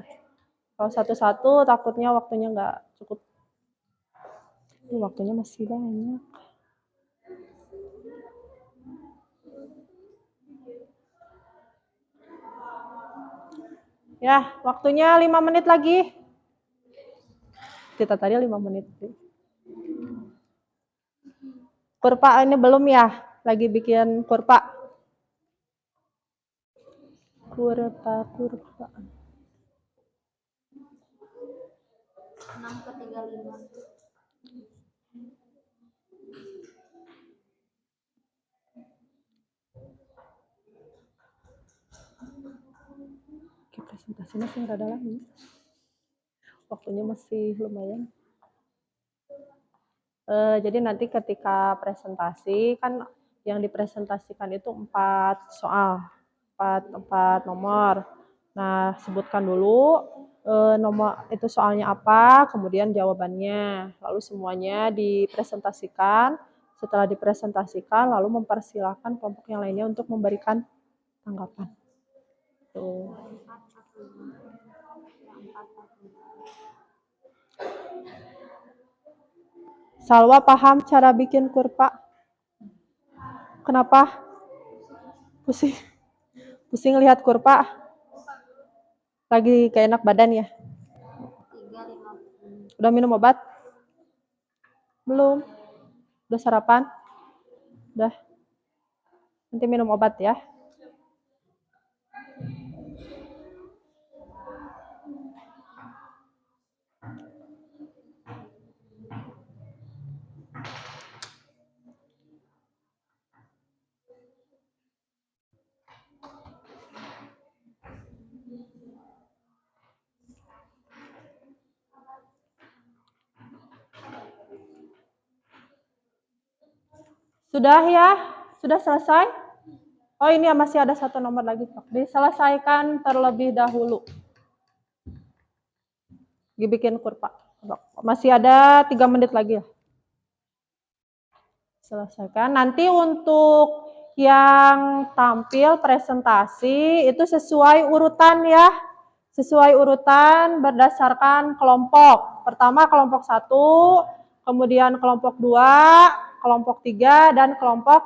Kalau satu-satu takutnya waktunya nggak cukup. Waktunya masih banyak. Ya, waktunya 5 menit lagi. Kita tadi 5 menit. Kurva ini belum ya? Lagi bikin kurva. Kurva. 6/35. Oke, presentasinya sih rada lama. Waktunya masih lumayan. Jadi nanti ketika presentasi kan yang dipresentasikan itu 4 soal, 4 nomor. Nah, sebutkan dulu nomor itu soalnya apa, kemudian jawabannya, lalu semuanya dipresentasikan. Setelah dipresentasikan, lalu mempersilahkan kelompok yang lainnya untuk memberikan tanggapan. Tuh. Salwa paham cara bikin kurva? Kenapa? Pusing. Pusing lihat kurva? Lagi kayak enak badan ya? Udah minum obat? Belum? Udah sarapan? Udah. Nanti minum obat ya. Sudah ya? Sudah selesai? Oh ini masih ada 1 nomor lagi. Diselesaikan terlebih dahulu. Bikin kurva. Masih ada 3 menit lagi ya. Selesaikan. Nanti untuk yang tampil presentasi itu sesuai urutan ya. Sesuai urutan berdasarkan kelompok. Pertama kelompok 1, kemudian kelompok 2, kelompok 3, dan kelompok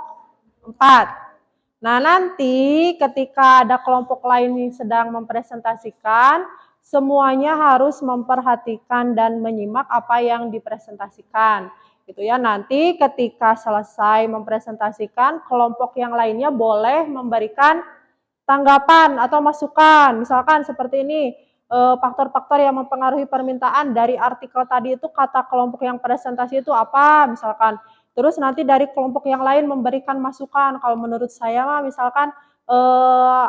4. Nah, nanti ketika ada kelompok lain yang sedang mempresentasikan, semuanya harus memperhatikan dan menyimak apa yang dipresentasikan. Gitu ya. Nanti ketika selesai mempresentasikan, kelompok yang lainnya boleh memberikan tanggapan atau masukan. Misalkan seperti ini, faktor-faktor yang mempengaruhi permintaan dari artikel tadi itu kata kelompok yang presentasi itu apa misalkan. Terus nanti dari kelompok yang lain memberikan masukan. Kalau menurut saya mah misalkan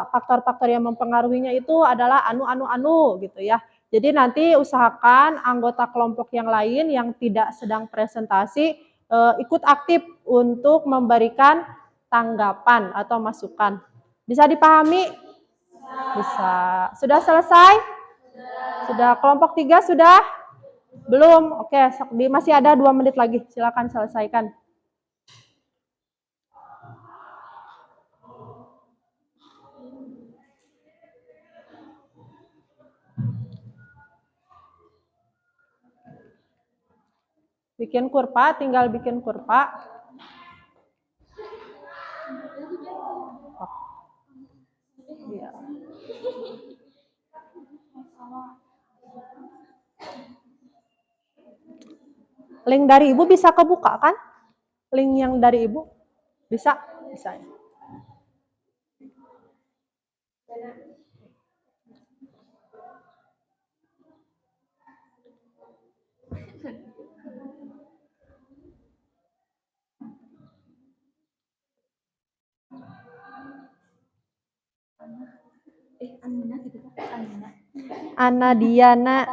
faktor-faktor yang mempengaruhinya itu adalah anu gitu ya. Jadi nanti usahakan anggota kelompok yang lain yang tidak sedang presentasi ikut aktif untuk memberikan tanggapan atau masukan. Bisa dipahami? Bisa. Sudah selesai? Sudah. Kelompok 3 sudah? Belum? Oke, masih ada 2 menit lagi. Silakan selesaikan. Bikin kurva, tinggal bikin kurva. Iya. Link dari Ibu bisa kebuka kan? Link yang dari Ibu? Bisa? Bisa ya. Ana Diana.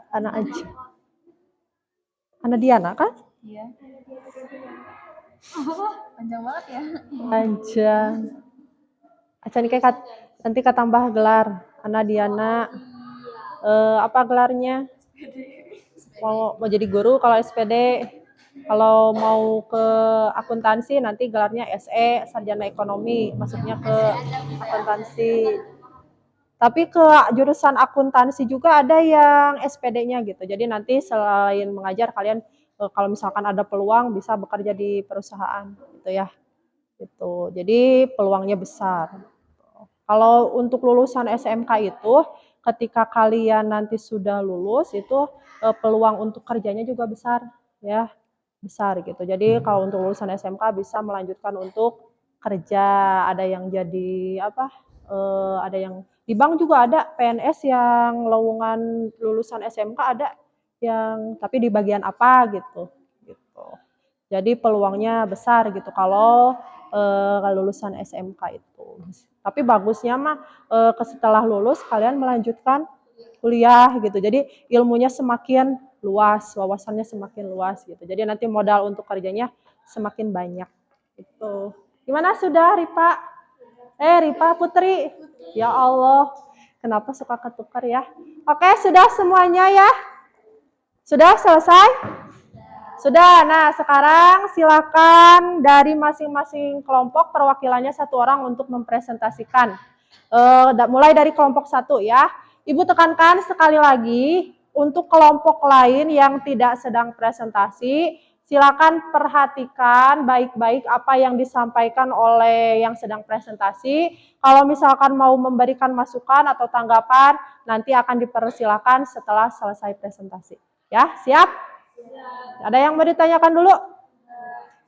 Ana aja. Ana Diana kan? Iya. Panjang banget ya. Panjang. Acan kayak nanti tambah gelar. Ana Diana. Apa gelarnya? Mau jadi guru kalau SPD. Kalau mau ke akuntansi nanti gelarnya SE, sarjana ekonomi, masuknya ke akuntansi. Tapi ke jurusan akuntansi juga ada yang SPD-nya gitu. Jadi nanti selain mengajar kalian kalau misalkan ada peluang bisa bekerja di perusahaan gitu ya. Gitu. Jadi peluangnya besar. Kalau untuk lulusan SMK itu ketika kalian nanti sudah lulus itu peluang untuk kerjanya juga besar ya. Besar gitu. Jadi kalau untuk lulusan SMK bisa melanjutkan untuk kerja, ada yang jadi apa? Ada yang di bank juga ada PNS yang lowongan lulusan SMK ada yang tapi di bagian apa gitu. Gitu. Jadi peluangnya besar gitu kalau lulusan SMK itu. Tapi bagusnya mah setelah lulus kalian melanjutkan kuliah gitu. Jadi ilmunya semakin luas, wawasannya semakin luas gitu. Jadi nanti modal untuk kerjanya semakin banyak. Gitu. Gimana sudah Ripa? Ripa Putri. Ya Allah, kenapa suka ketukar ya? Oke, sudah semuanya ya? Sudah selesai? Sudah. Nah, sekarang silakan dari masing-masing kelompok perwakilannya 1 orang untuk mempresentasikan. Mulai dari kelompok 1 ya. Ibu tekankan sekali lagi untuk kelompok lain yang tidak sedang presentasi, silakan perhatikan baik-baik apa yang disampaikan oleh yang sedang presentasi. Kalau misalkan mau memberikan masukan atau tanggapan, nanti akan dipersilakan setelah selesai presentasi. Ya, siap? Ada yang mau ditanyakan dulu?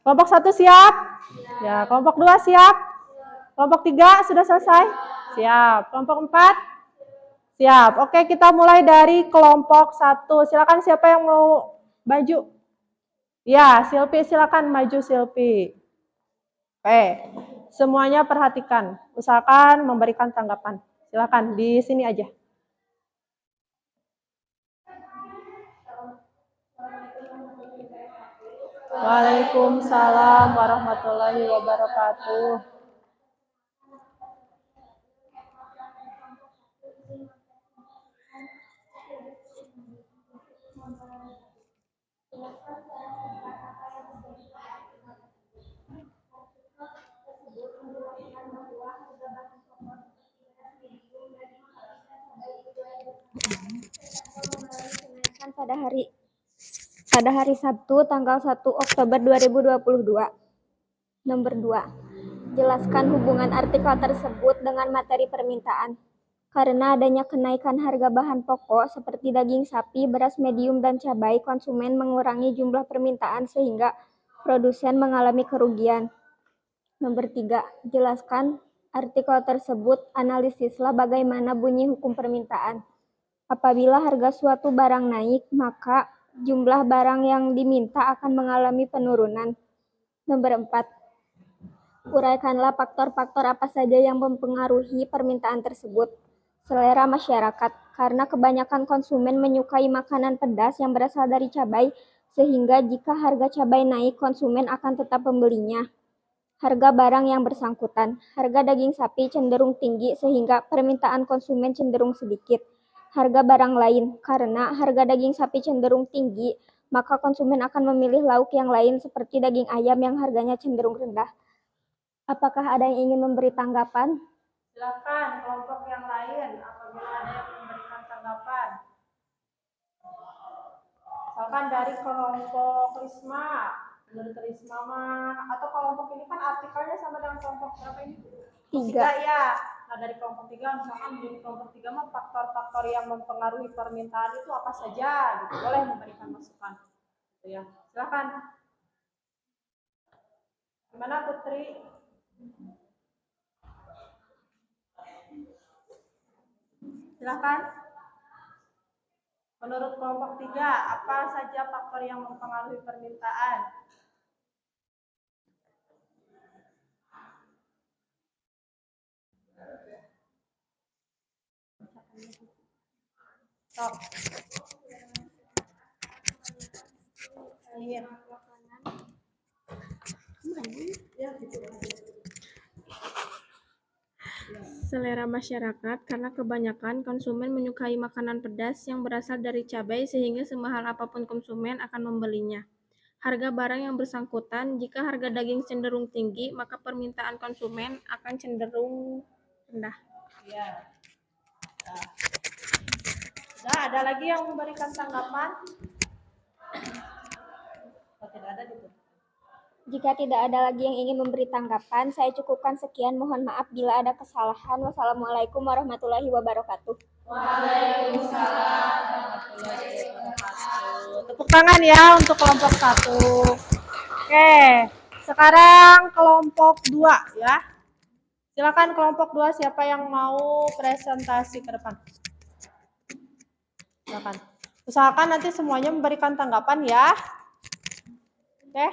Kelompok 1 siap? Ya, kelompok 2 siap? Kelompok 3 sudah selesai? Siap. Kelompok 4? Siap. Oke, kita mulai dari kelompok 1. Silakan siapa yang mau maju? Ya, Silpi silakan maju Silpi. Oke. Semuanya perhatikan. Usahakan memberikan tanggapan. Silakan di sini aja. Waalaikumsalam warahmatullahi wabarakatuh. Kenaikan pada hari Sabtu tanggal 1 Oktober 2022. Nomor 2. Jelaskan hubungan artikel tersebut dengan materi permintaan. Karena adanya kenaikan harga bahan pokok seperti daging sapi, beras medium, dan cabai, konsumen mengurangi jumlah permintaan sehingga produsen mengalami kerugian. Nomor 3. Jelaskan artikel tersebut, analisislah bagaimana bunyi hukum permintaan. Apabila harga suatu barang naik, maka jumlah barang yang diminta akan mengalami penurunan. Nomor 4. Uraikanlah faktor-faktor apa saja yang mempengaruhi permintaan tersebut. Selera masyarakat, karena kebanyakan konsumen menyukai makanan pedas yang berasal dari cabai, sehingga jika harga cabai naik, konsumen akan tetap membelinya. Harga barang yang bersangkutan, harga daging sapi cenderung tinggi sehingga permintaan konsumen cenderung sedikit. Harga barang lain, karena harga daging sapi cenderung tinggi, maka konsumen akan memilih lauk yang lain seperti daging ayam yang harganya cenderung rendah. Apakah ada yang ingin memberi tanggapan? Silakan kelompok yang lain apabila ada yang memberikan tanggapan. Misalkan dari kelompok Risma, menurut Risma atau kelompok ini kan artikelnya sama dengan kelompok berapa ini? 3 ya. Nah dari kelompok 3 misalkan di kelompok 3 mah faktor-faktor yang mempengaruhi permintaan itu apa saja gitu. Boleh memberikan masukan. Gitu ya. Silakan. Gimana Putri? Silakan. Menurut kelompok 3, apa saja faktor yang mempengaruhi permintaan? Stop. Iya. Selera masyarakat, karena kebanyakan konsumen menyukai makanan pedas yang berasal dari cabai sehingga semahal apapun konsumen akan membelinya. Harga barang yang bersangkutan, jika harga daging cenderung tinggi, maka permintaan konsumen akan cenderung rendah. Ya. Nah, ada lagi yang memberikan tanggapan? Oh, tidak ada gitu. Jika tidak ada lagi yang ingin memberi tanggapan, saya cukupkan sekian. Mohon maaf bila ada kesalahan. Wassalamualaikum warahmatullahi wabarakatuh. Waalaikumsalam warahmatullahi wabarakatuh. Tepuk tangan ya untuk kelompok 1. Oke, sekarang kelompok 2 ya. Silakan kelompok 2, siapa yang mau presentasi ke depan? Silakan. Usahakan nanti semuanya memberikan tanggapan ya. Oke,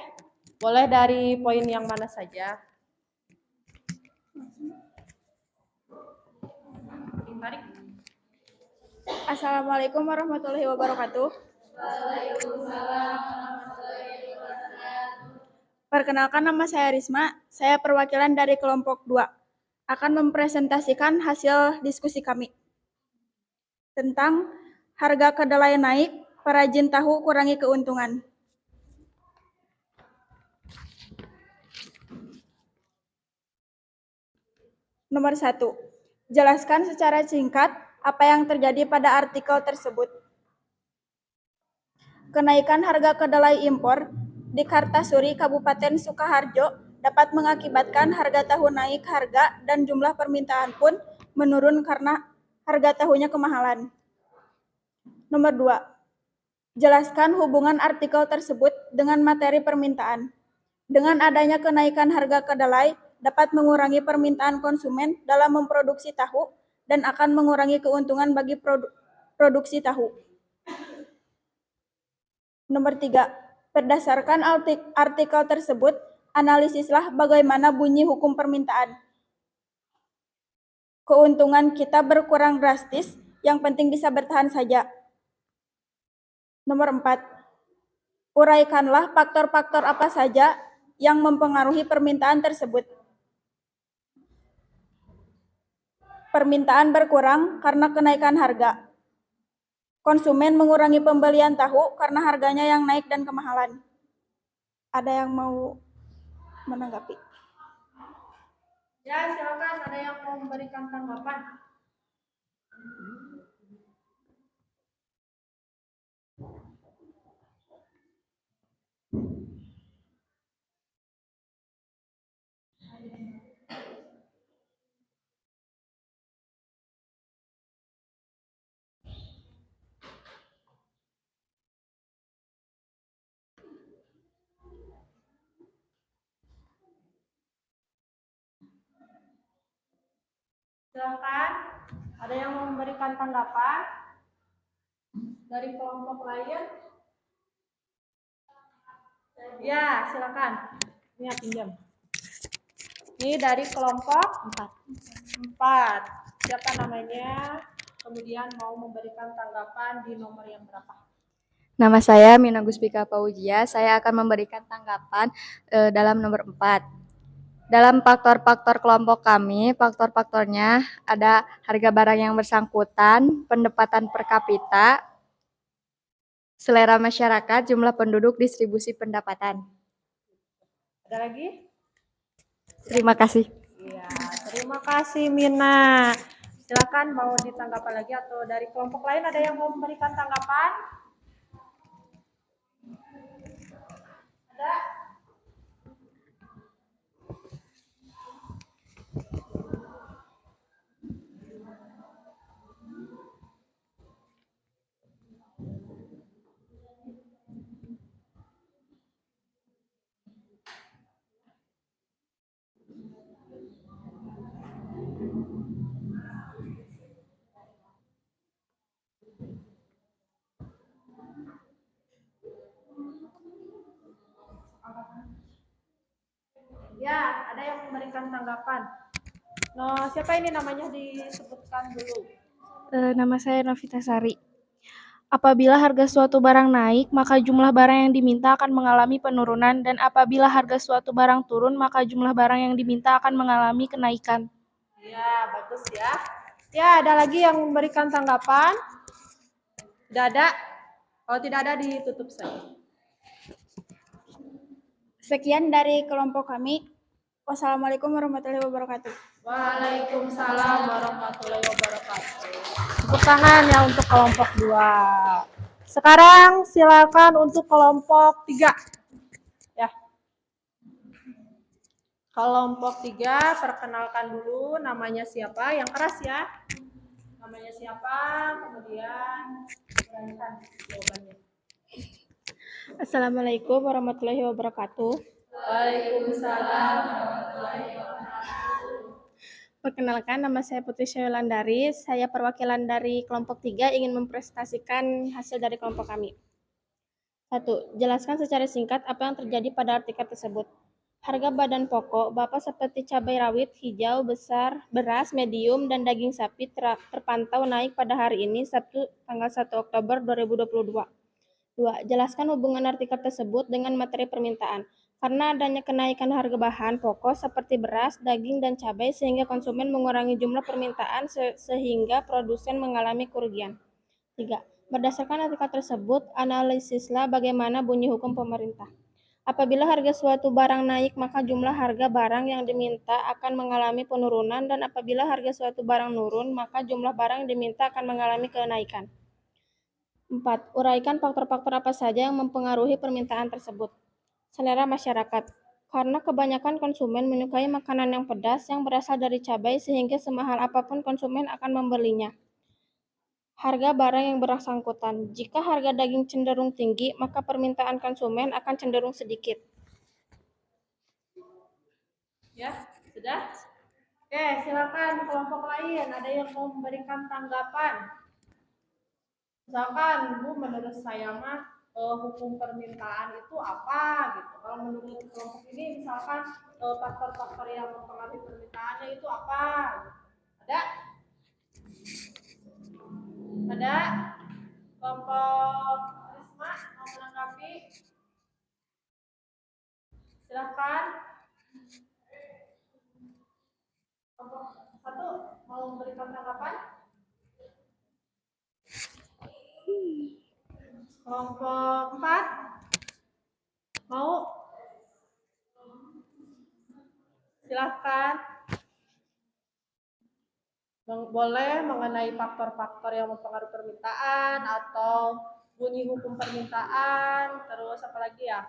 boleh dari poin yang mana saja. Tarik. Assalamualaikum warahmatullahi wabarakatuh. Perkenalkan, nama saya Risma. Saya perwakilan dari kelompok 2. Akan mempresentasikan hasil diskusi kami tentang harga kedelai naik, perajin tahu kurangi keuntungan. Nomor 1. Jelaskan secara singkat apa yang terjadi pada artikel tersebut. Kenaikan harga kedelai impor di Kartasuri, Kabupaten Sukoharjo dapat mengakibatkan harga tahu naik harga dan jumlah permintaan pun menurun karena harga tahunya kemahalan. Nomor 2. Jelaskan hubungan artikel tersebut dengan materi permintaan. Dengan adanya kenaikan harga kedelai dapat mengurangi permintaan konsumen dalam memproduksi tahu dan akan mengurangi keuntungan bagi produksi tahu. Nomor 3. Berdasarkan artikel tersebut, analisislah bagaimana bunyi hukum permintaan. Keuntungan kita berkurang drastis, yang penting bisa bertahan saja. Nomor 4. Uraikanlah faktor-faktor apa saja yang mempengaruhi permintaan tersebut. Permintaan berkurang karena kenaikan harga. Konsumen mengurangi pembelian tahu karena harganya yang naik dan kemahalan. Ada yang mau menanggapi? Ya, silakan, ada yang mau memberikan tanggapan. Silakan. Ada yang mau memberikan tanggapan dari kelompok lain? Ya, silakan. Ini pinjam. Ini dari kelompok 4. Siapa namanya? Kemudian mau memberikan tanggapan di nomor yang berapa? Nama saya Mina Guspika Paujia. Saya akan memberikan tanggapan dalam nomor 4. Dalam faktor-faktor kelompok kami, faktor-faktornya ada harga barang yang bersangkutan, pendapatan per kapita, selera masyarakat, jumlah penduduk, distribusi pendapatan. Ada lagi? Terima kasih. Iya, terima kasih Mina. Silakan mau ditanggapan lagi atau dari kelompok lain ada yang mau memberikan tanggapan? Ada? Ya, ada yang memberikan tanggapan. Nah, siapa ini namanya disebutkan dulu? Nama saya Novita Sari. Apabila harga suatu barang naik, maka jumlah barang yang diminta akan mengalami penurunan, dan apabila harga suatu barang turun, maka jumlah barang yang diminta akan mengalami kenaikan. Ya, bagus ya. Ya, ada lagi yang memberikan tanggapan? Tidak ada? Kalau tidak ada, ditutup saja. Sekian dari kelompok kami. Wassalamualaikum warahmatullahi wabarakatuh. Waalaikumsalam warahmatullahi wabarakatuh. Tepuk tangan ya untuk kelompok 2. Sekarang silakan untuk kelompok 3. Ya. Kelompok 3, perkenalkan dulu namanya siapa, yang keras ya. Namanya siapa, kemudian berangkat jawabannya. Assalamualaikum warahmatullahi wabarakatuh. Waalaikumsalam. Perkenalkan, nama saya Putri Syailandari. Saya perwakilan dari kelompok 3 ingin mempresentasikan hasil dari kelompok kami. 1. Jelaskan secara singkat apa yang terjadi pada artikel tersebut. Harga badan pokok, bapak seperti cabai rawit, hijau, besar, beras, medium, dan daging sapi terpantau naik pada hari ini, Sabtu tanggal 1 Oktober 2022. 2. Jelaskan hubungan artikel tersebut dengan materi permintaan. Karena adanya kenaikan harga bahan pokok seperti beras, daging, dan cabai sehingga konsumen mengurangi jumlah permintaan sehingga produsen mengalami kerugian. 3. Berdasarkan artikel tersebut, analisislah bagaimana bunyi hukum pemerintah. Apabila harga suatu barang naik, maka jumlah harga barang yang diminta akan mengalami penurunan, dan apabila harga suatu barang nurun, maka jumlah barang yang diminta akan mengalami kenaikan. 4. Uraikan faktor-faktor apa saja yang mempengaruhi permintaan tersebut. Selera masyarakat. Karena kebanyakan konsumen menyukai makanan yang pedas yang berasal dari cabai sehingga semahal apapun konsumen akan membelinya. Harga barang yang bersangkutan. Jika harga daging cenderung tinggi, maka permintaan konsumen akan cenderung sedikit. Ya, sudah? Oke, silakan kelompok lain. Ada yang mau memberikan tanggapan? Misalkan, Bu, menurut saya mah hukum permintaan itu apa gitu. Kalau menurut kelompok ini, misalkan faktor-faktor yang mempengaruhi permintaannya itu apa? Ada? Ada? Kelompok Risma mau menanggapi? Silakan. Kelompok 1 mau memberikan tanggapan? Kelompok 4 mau? Silakan. Boleh mengenai faktor-faktor yang mempengaruhi permintaan atau bunyi hukum permintaan, terus apa lagi ya?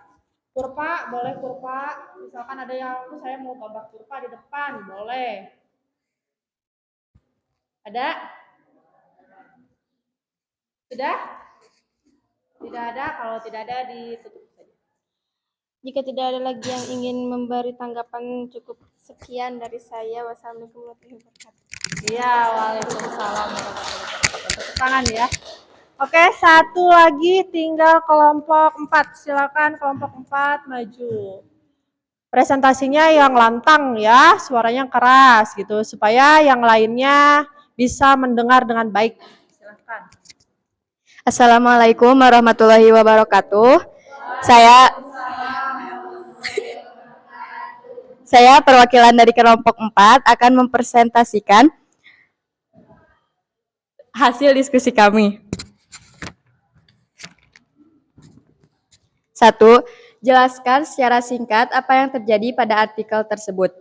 Kurva, boleh kurva. Misalkan ada yang saya mau gambar kurva di depan, boleh. Ada? Sudah? Tidak ada, kalau tidak ada ditutup saja. Jika tidak ada lagi yang ingin memberi tanggapan, cukup sekian dari saya. Wassalamualaikum warahmatullahi wabarakatuh. Iya, waalaikumsalam warahmatullahi wabarakatuh. Tepuk tangan ya. Oke, satu lagi tinggal kelompok 4. Silakan kelompok 4 maju. Presentasinya yang lantang ya, suaranya keras gitu supaya yang lainnya bisa mendengar dengan baik. Silakan. Assalamualaikum warahmatullahi wabarakatuh. Saya perwakilan dari kelompok 4 akan mempresentasikan hasil diskusi kami. 1. Jelaskan secara singkat apa yang terjadi pada artikel tersebut.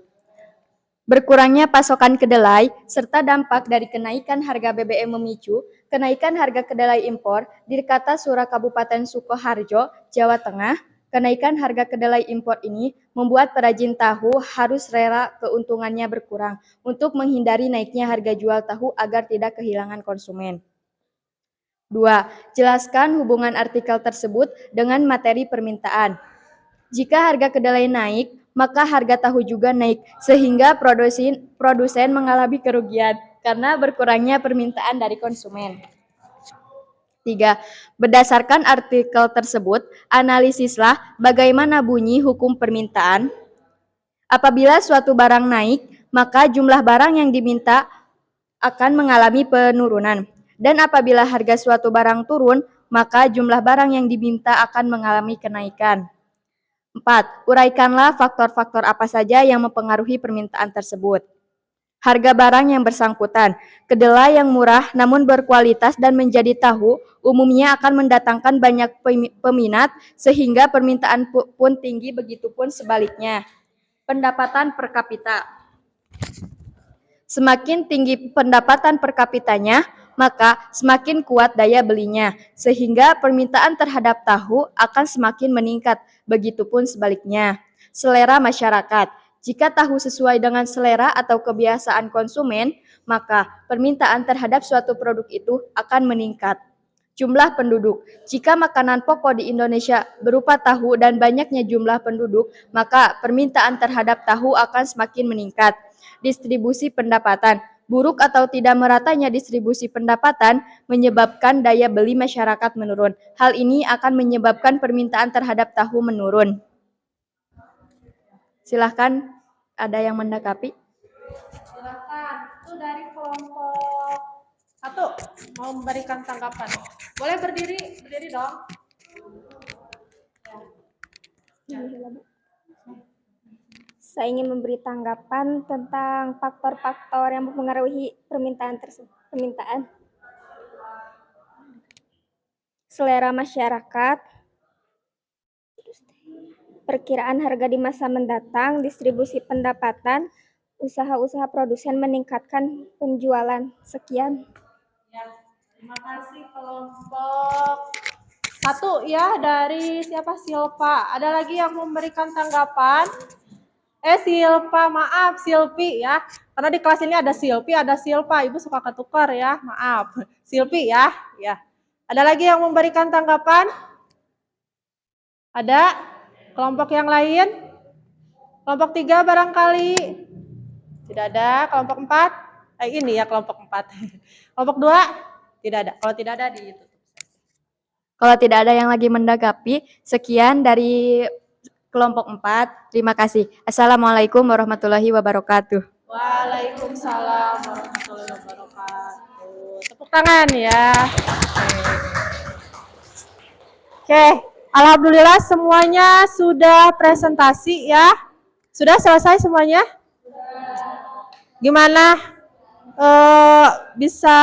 Berkurangnya pasokan kedelai serta dampak dari kenaikan harga BBM memicu kenaikan harga kedelai impor di Kartasura Kabupaten Sukoharjo, Jawa Tengah. Kenaikan harga kedelai impor ini membuat perajin tahu harus rela keuntungannya berkurang untuk menghindari naiknya harga jual tahu agar tidak kehilangan konsumen. 2. Jelaskan hubungan artikel tersebut dengan materi permintaan. Jika harga kedelai naik, maka harga tahu juga naik, sehingga produsen mengalami kerugian karena berkurangnya permintaan dari konsumen. 3. Berdasarkan artikel tersebut, analisislah bagaimana bunyi hukum permintaan. Apabila suatu barang naik, maka jumlah barang yang diminta akan mengalami penurunan. Dan apabila harga suatu barang turun, maka jumlah barang yang diminta akan mengalami kenaikan. 4. Uraikanlah faktor-faktor apa saja yang mempengaruhi permintaan tersebut. Harga barang yang bersangkutan. Kedelai yang murah namun berkualitas dan menjadi tahu umumnya akan mendatangkan banyak peminat sehingga permintaan pun tinggi, begitupun sebaliknya. Pendapatan per kapita. Semakin tinggi pendapatan per kapitanya, maka semakin kuat daya belinya, sehingga permintaan terhadap tahu akan semakin meningkat, begitupun sebaliknya. Selera masyarakat. Jika tahu sesuai dengan selera atau kebiasaan konsumen, maka permintaan terhadap suatu produk itu akan meningkat. Jumlah penduduk. Jika makanan pokok di Indonesia berupa tahu dan banyaknya jumlah penduduk, maka permintaan terhadap tahu akan semakin meningkat. Distribusi pendapatan. Buruk atau tidak meratanya distribusi pendapatan menyebabkan daya beli masyarakat menurun. Hal ini akan menyebabkan permintaan terhadap tahu menurun. Silahkan, ada yang mendakapi? Silakan. Itu dari kelompok 1 mau memberikan tanggapan. Boleh berdiri dong. Saya ingin memberi tanggapan tentang faktor-faktor yang mempengaruhi permintaan. Selera masyarakat, perkiraan harga di masa mendatang, distribusi pendapatan, usaha-usaha produsen meningkatkan penjualan. Sekian. Ya, terima kasih kelompok 1 ya, dari siapa? Silpa. Ada lagi yang memberikan tanggapan? Silpi ya. Karena di kelas ini ada Silpi, ada Silpa. Ibu suka ketukar ya, maaf. Silpi ya. Ya. Ada lagi yang memberikan tanggapan? Ada? Kelompok yang lain? Kelompok 3 barangkali? Tidak ada. Kelompok 4? Ini ya kelompok 4. Kelompok 2? Tidak ada. Kalau tidak ada ditutup. Kalau tidak ada yang lagi mendakapi, sekian dari kelompok 4. Terima kasih. Assalamualaikum warahmatullahi wabarakatuh. Waalaikumsalam warahmatullahi wabarakatuh. Tepuk tangan ya. Oke. Alhamdulillah semuanya sudah presentasi ya. Sudah selesai semuanya? Gimana? Bisa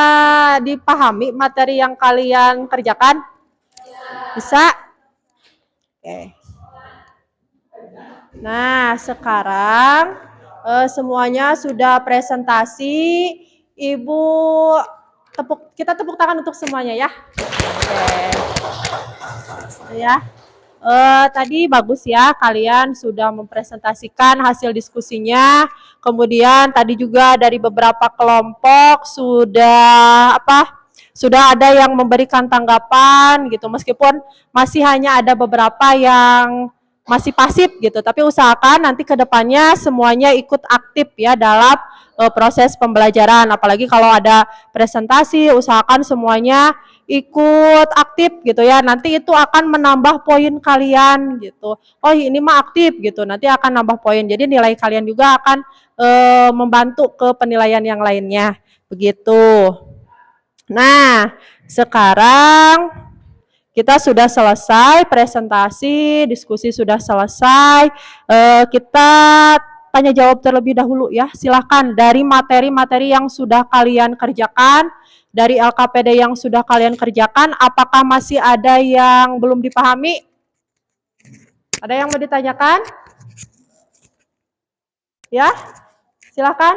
dipahami materi yang kalian kerjakan? Bisa? Oke. Nah, sekarang semuanya sudah presentasi. Ibu kita tepuk tangan untuk semuanya ya. Oke. Ya. Tadi bagus ya, kalian sudah mempresentasikan hasil diskusinya. Kemudian tadi juga dari beberapa kelompok sudah ada yang memberikan tanggapan gitu, meskipun masih hanya ada beberapa yang masih pasif gitu, tapi usahakan nanti ke depannya semuanya ikut aktif ya dalam proses pembelajaran. Apalagi kalau ada presentasi, usahakan semuanya ikut aktif gitu ya. Nanti itu akan menambah poin kalian gitu. Oh, ini mah aktif gitu. Nanti akan nambah poin. Jadi nilai kalian juga akan membantu ke penilaian yang lainnya. Begitu. Nah, sekarang kita sudah selesai presentasi, diskusi sudah selesai. Kita tanya jawab terlebih dahulu ya. Silakan dari materi-materi yang sudah kalian kerjakan, dari LKPD yang sudah kalian kerjakan, apakah masih ada yang belum dipahami? Ada yang mau ditanyakan? Ya, silakan.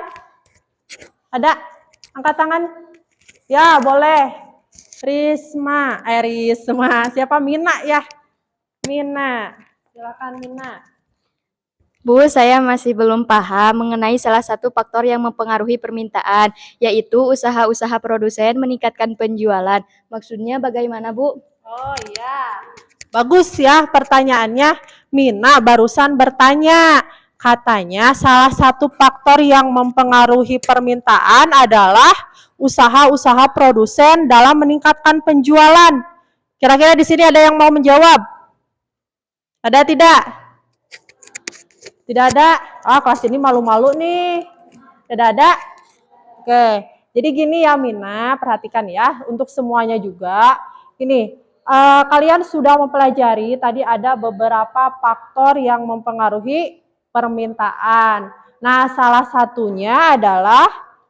Ada? Angkat tangan. Ya, boleh. Risma. Siapa? Mina ya? Mina. Silakan Mina. Bu, saya masih belum paham mengenai salah satu faktor yang mempengaruhi permintaan, yaitu usaha-usaha produsen meningkatkan penjualan. Maksudnya bagaimana, Bu? Oh iya. Bagus ya pertanyaannya. Mina barusan bertanya. Katanya salah satu faktor yang mempengaruhi permintaan adalah usaha-usaha produsen dalam meningkatkan penjualan. Kira-kira di sini ada yang mau menjawab? Ada tidak? Tidak ada? Kelas ini malu-malu nih. Tidak ada? Oke. Jadi gini ya Mina, perhatikan ya untuk semuanya juga. Ini kalian sudah mempelajari tadi ada beberapa faktor yang mempengaruhi permintaan. Nah, salah satunya adalah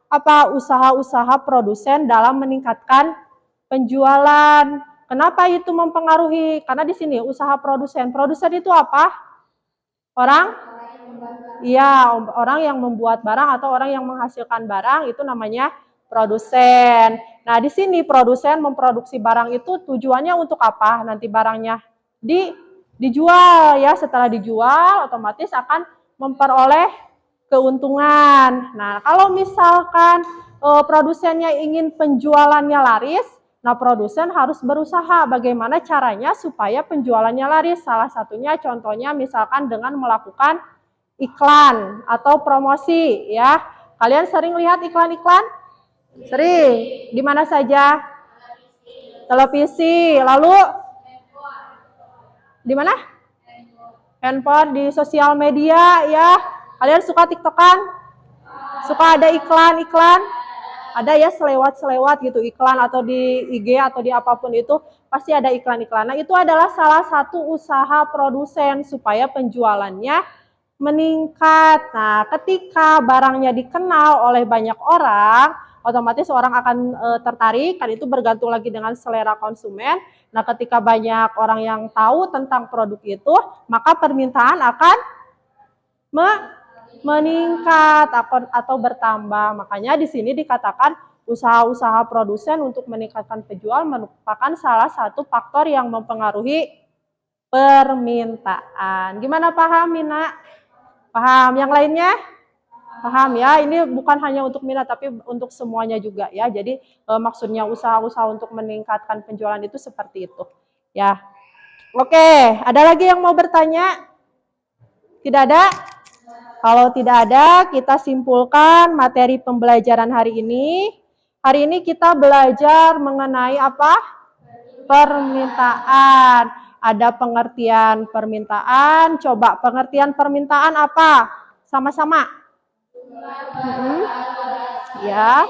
apa? Usaha-usaha produsen dalam meningkatkan penjualan. Kenapa itu mempengaruhi? Karena di sini usaha produsen. Produsen itu apa? Orang? Iya, orang yang membuat barang atau orang yang menghasilkan barang itu namanya produsen. Nah, di sini produsen memproduksi barang itu tujuannya untuk apa? Nanti barangnya dijual ya. Setelah dijual otomatis akan memperoleh keuntungan. Nah, kalau misalkan produsennya ingin penjualannya laris, nah produsen harus berusaha bagaimana caranya supaya penjualannya laris. Salah satunya contohnya misalkan dengan melakukan iklan atau promosi ya. Kalian sering lihat iklan-iklan? Sering. Di mana saja? Televisi. Lalu di mana? Handphone, di sosial media ya. Kalian suka TikTokan? Suka ada iklan-iklan? Ada ya selewat-selewat gitu iklan atau di IG atau di apapun itu pasti ada iklan-iklan. Nah, itu adalah salah satu usaha produsen supaya penjualannya meningkat. Nah, ketika barangnya dikenal oleh banyak orang, otomatis orang akan tertarik, kan itu bergantung lagi dengan selera konsumen. Nah, ketika banyak orang yang tahu tentang produk itu, maka permintaan akan meningkat atau bertambah. Makanya di sini dikatakan usaha-usaha produsen untuk meningkatkan penjual merupakan salah satu faktor yang mempengaruhi permintaan. Gimana, paham Mina? Paham? Yang lainnya? Paham ya? Ini bukan hanya untuk Mina tapi untuk semuanya juga ya. Jadi maksudnya usaha-usaha untuk meningkatkan penjualan itu seperti itu ya. Oke, ada lagi yang mau bertanya? Tidak ada? Kalau tidak ada, kita simpulkan materi pembelajaran hari ini. Hari ini kita belajar mengenai apa? Permintaan. Ada pengertian permintaan. Coba pengertian permintaan apa? Sama-sama. Ya.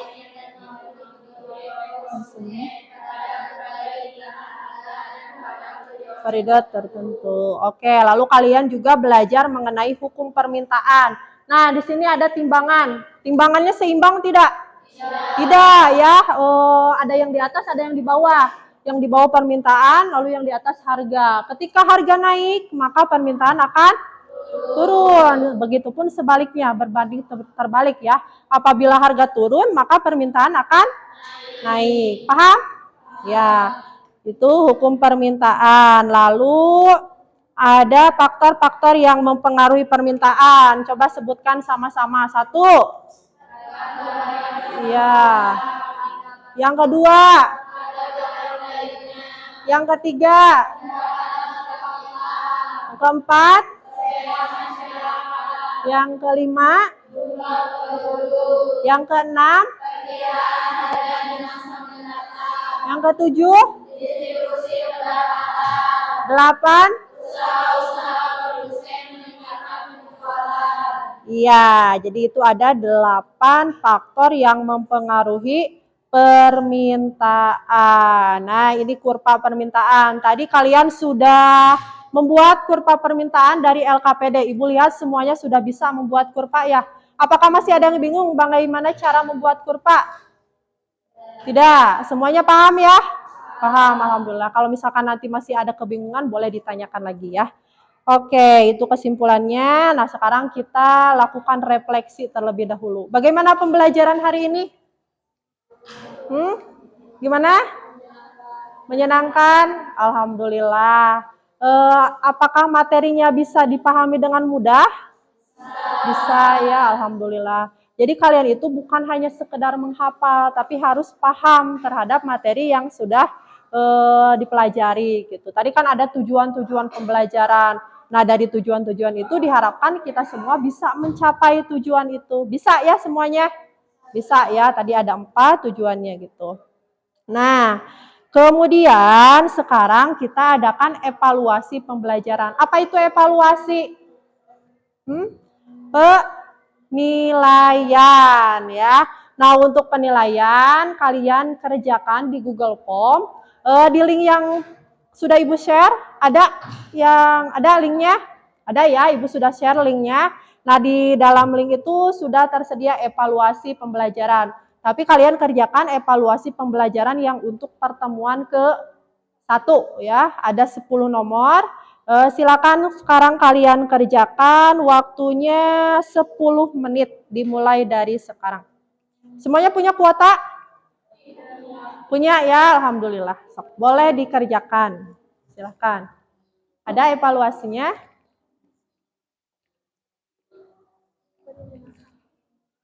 Periode tertentu. Oke, lalu kalian juga belajar mengenai hukum permintaan. Nah, di sini ada timbangan. Timbangannya seimbang tidak? Tidak ya. Ada yang di atas, ada yang di bawah. Yang di bawah permintaan, lalu yang di atas harga. Ketika harga naik, maka permintaan akan turun. Begitupun sebaliknya, berbanding terbalik ya. Apabila harga turun, maka permintaan akan naik. Paham? Ya. Itu hukum permintaan. Lalu ada faktor-faktor yang mempengaruhi permintaan. Coba sebutkan sama-sama. Satu. Iya. Yang kedua. Yang ketiga. Yang keempat, yang kelima, yang keenam, yang ketujuh, delapan. Iya, jadi itu ada 8 faktor yang mempengaruhi permintaan. Nah, ini kurva permintaan. Tadi kalian sudah membuat kurva permintaan dari LKPD. Ibu lihat semuanya sudah bisa membuat kurva ya. Apakah masih ada yang bingung bagaimana cara membuat kurva? Tidak, semuanya paham ya? Paham, alhamdulillah. Kalau misalkan nanti masih ada kebingungan, boleh ditanyakan lagi ya. Oke, itu kesimpulannya. Nah, sekarang kita lakukan refleksi terlebih dahulu. Bagaimana pembelajaran hari ini? Gimana? Menyenangkan? Alhamdulillah. Apakah materinya bisa dipahami dengan mudah? Bisa ya, alhamdulillah. Jadi kalian itu bukan hanya sekedar menghafal, tapi harus paham terhadap materi yang sudah dipelajari gitu. Tadi kan ada tujuan-tujuan pembelajaran. Nah, dari tujuan-tujuan itu diharapkan kita semua bisa mencapai tujuan itu. Bisa ya semuanya? Bisa ya, tadi ada 4 tujuannya gitu. Nah, kemudian sekarang kita adakan evaluasi pembelajaran. Apa itu evaluasi? Penilaian ya. Nah, untuk penilaian kalian kerjakan di Google Form. Di link yang sudah Ibu share, ada yang ada linknya? Ada ya, Ibu sudah share linknya. Nah, di dalam link itu sudah tersedia evaluasi pembelajaran. Tapi kalian kerjakan evaluasi pembelajaran yang untuk pertemuan ke-1 ya. Ada 10 nomor. Silakan sekarang kalian kerjakan, waktunya 10 menit dimulai dari sekarang. Semuanya punya kuota? Punya ya, alhamdulillah. Boleh dikerjakan. Silakan. Ada evaluasinya?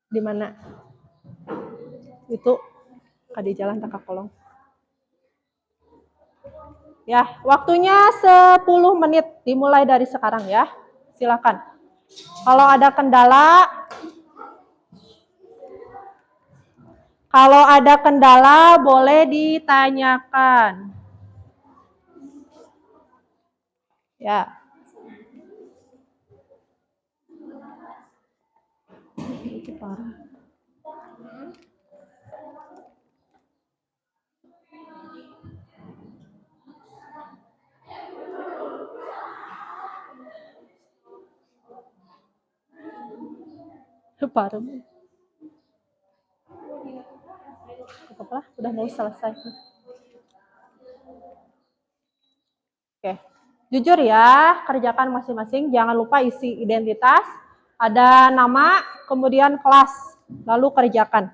Di mana? Itu di Jalan Taka Kolong. Ya, waktunya 10 menit dimulai dari sekarang ya. Silakan. Kalau ada kendala boleh ditanyakan. Ya. Itu parah. Parah. Apa-apa, udah mau selesai. Oke. Jujur ya, kerjakan masing-masing. Jangan lupa isi identitas, ada nama, kemudian kelas, lalu kerjakan.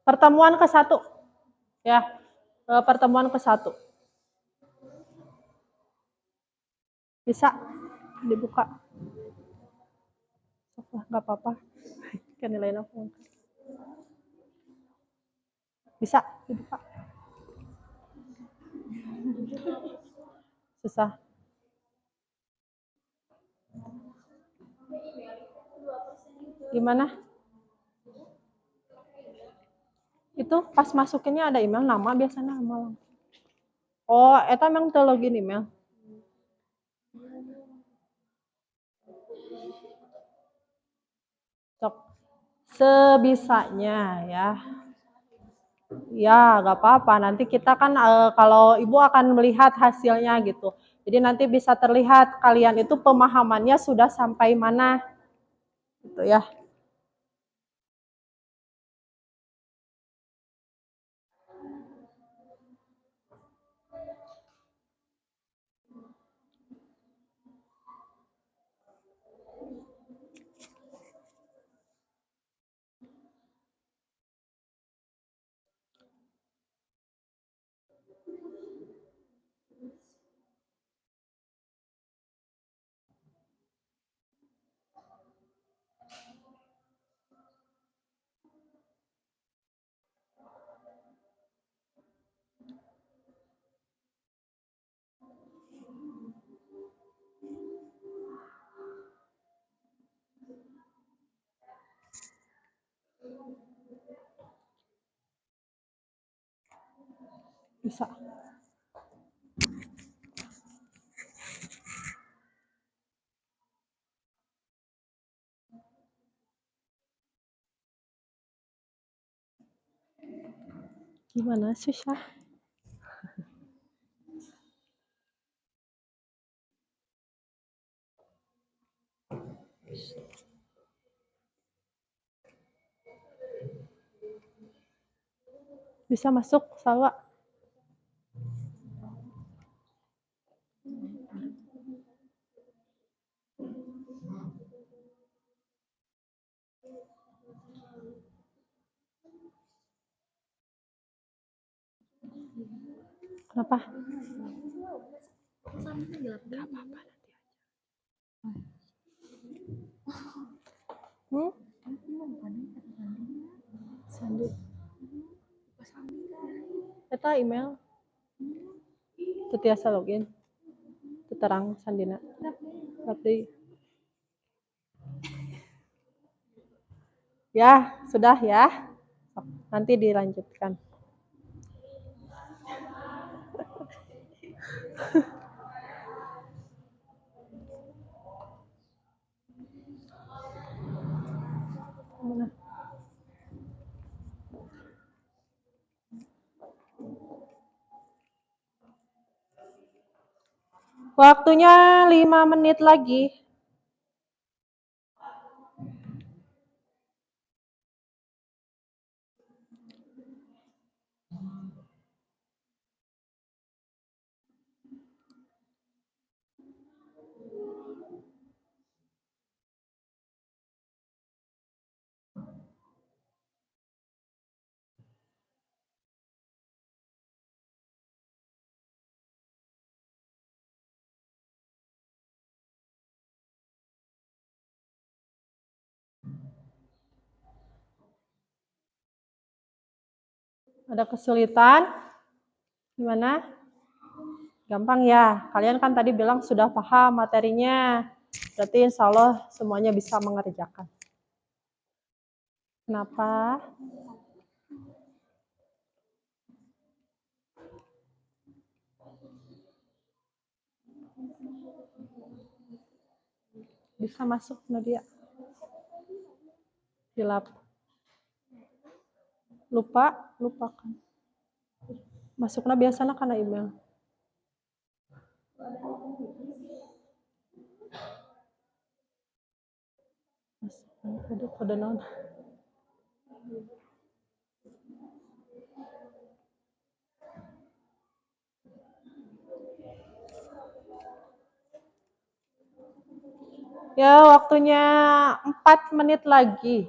Pertemuan ke-1. Ya, pertemuan ke-1. Bisa dibuka. Nggak apa-apa. Kan nilainya aku. Bisa dibuka. Susah. Gimana? Itu pas masukinnya ada email nama biasanya nama. Oh, itu emang teu login email. Cok. Sebisanya ya. Ya, nggak apa-apa. Nanti kita kan kalau Ibu akan melihat hasilnya gitu. Jadi nanti bisa terlihat kalian itu pemahamannya sudah sampai mana gitu ya. Bisa. Gimana susah? Bisa masuk, Salwa. Kenapa? Gak apa-apa. Sandi. Eta email. Teu tiasa login. Teu terang sandina. Tapi ya, sudah ya. Nanti dilanjutkan. Mana? Waktunya 5 menit lagi. Ada kesulitan? Gimana? Gampang ya. Kalian kan tadi bilang sudah paham materinya. Berarti insya Allah semuanya bisa mengerjakan. Kenapa? Bisa masuk, Nadia. Hilap. Lupakan. Masuknya biasanya karena email. Aduh, kode non. Ya, waktunya 4 menit lagi.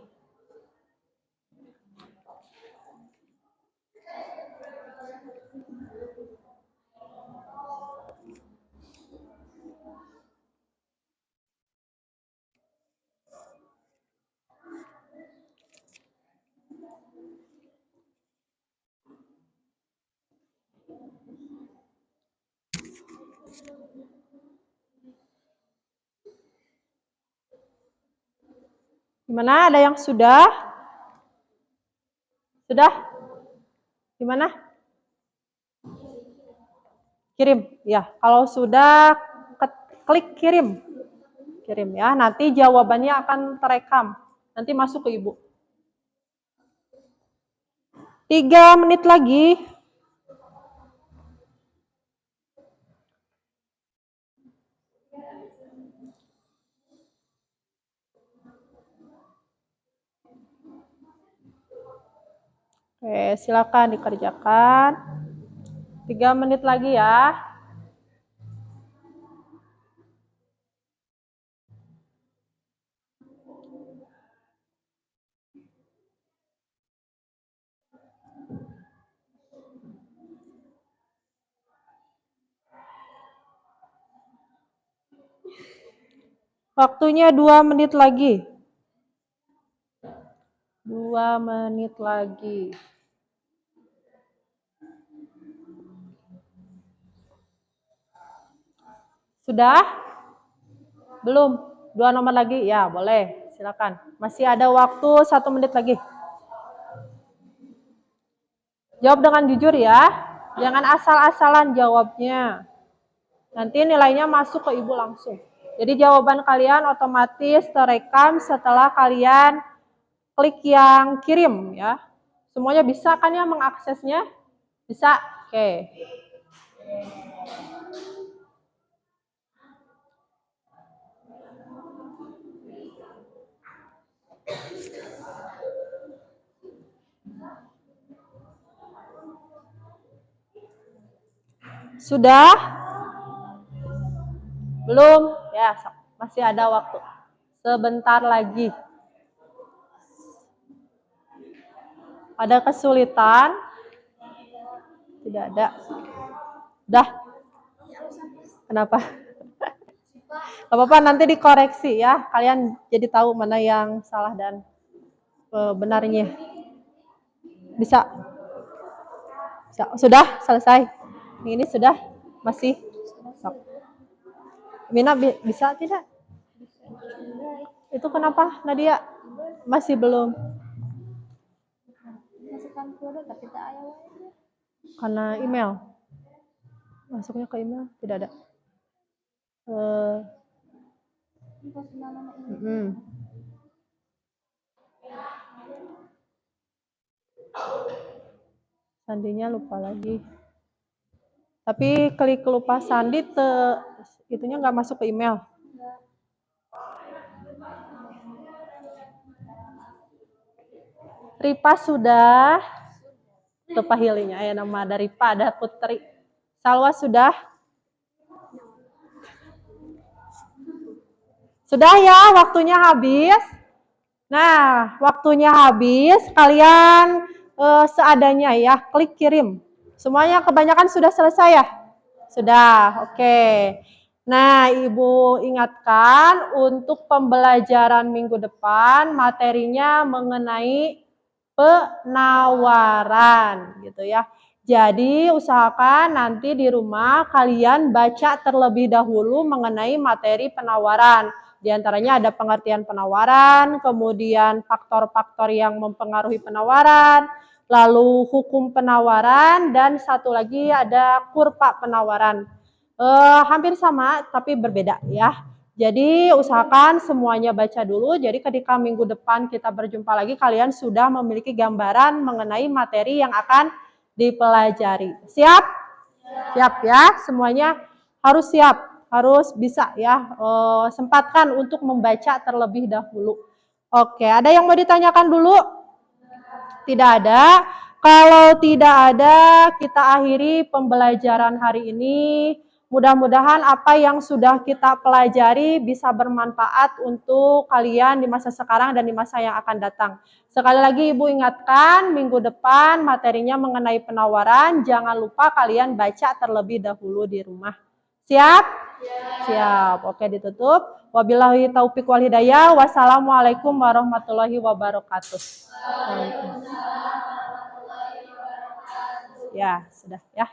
Gimana? Ada yang sudah? Sudah? Gimana? Kirim. Ya, kalau sudah klik kirim. Kirim ya. Nanti jawabannya akan terekam. Nanti masuk ke Ibu. 3 menit lagi. Oke, silakan dikerjakan. 3 menit lagi ya. Waktunya 2 menit lagi. 2 menit lagi. Sudah? Belum? 2 nomor lagi? Ya, boleh. Silakan. Masih ada waktu 1 menit lagi. Jawab dengan jujur ya. Jangan asal-asalan jawabnya. Nanti nilainya masuk ke Ibu langsung. Jadi jawaban kalian otomatis terekam setelah kalian klik yang kirim ya. Semuanya bisa kan ya mengaksesnya? Bisa? Oke. Sudah? Belum? Ya, masih ada waktu. Sebentar lagi. Ada kesulitan? Tidak ada. Dah. Kenapa? Gak apa-apa, nanti dikoreksi ya. Kalian jadi tahu mana yang salah dan benarnya. Bisa? Bisa. Sudah? Selesai? Ini sudah? Masih? Mina bisa tidak? Itu kenapa Nadia? Masih belum? Karena email. Masuknya ke email tidak ada. Sandinya lupa lagi. Tapi klik lupa sandi itunya nggak masuk ke email. Ripa sudah. Kepahilinya ya nama dari Ripa ada Putri. Salwa sudah. Sudah ya, waktunya habis. Nah, waktunya habis. Kalian seadanya ya, klik kirim. Semuanya kebanyakan sudah selesai ya? Sudah, oke. Nah, Ibu ingatkan untuk pembelajaran minggu depan materinya mengenai penawaran gitu ya. Jadi usahakan nanti di rumah kalian baca terlebih dahulu mengenai materi penawaran. Di antaranya ada pengertian penawaran, kemudian faktor-faktor yang mempengaruhi penawaran, lalu hukum penawaran, dan satu lagi ada kurva penawaran. Hampir sama tapi berbeda ya. Jadi usahakan semuanya baca dulu, jadi ketika minggu depan kita berjumpa lagi, kalian sudah memiliki gambaran mengenai materi yang akan dipelajari. Siap? Siap ya, semuanya harus siap, harus bisa ya, sempatkan untuk membaca terlebih dahulu. Oke, ada yang mau ditanyakan dulu? Tidak ada. Kalau tidak ada, kita akhiri pembelajaran hari ini. Mudah-mudahan apa yang sudah kita pelajari bisa bermanfaat untuk kalian di masa sekarang dan di masa yang akan datang. Sekali lagi Ibu ingatkan, minggu depan materinya mengenai penawaran, jangan lupa kalian baca terlebih dahulu di rumah. Siap? Siap. Oke, ditutup. Wabillahi taufiq wal hidayah. Wassalamualaikum warahmatullahi wabarakatuh. Ya, sudah ya.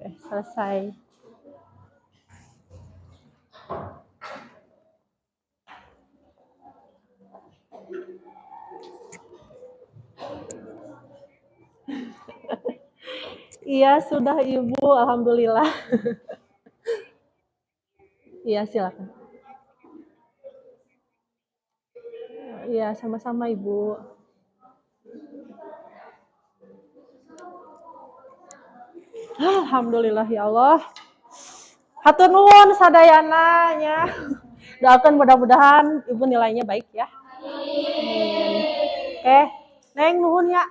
Oke, selesai. Iya, sudah Ibu, alhamdulillah. Iya, silakan. Iya, sama-sama Ibu. Alhamdulillah ya Allah. Hatur nuhun sadayananya. Doakan mudah-mudahan Ibu nilainya baik ya. Amin. Oke, Neng nuhun ya.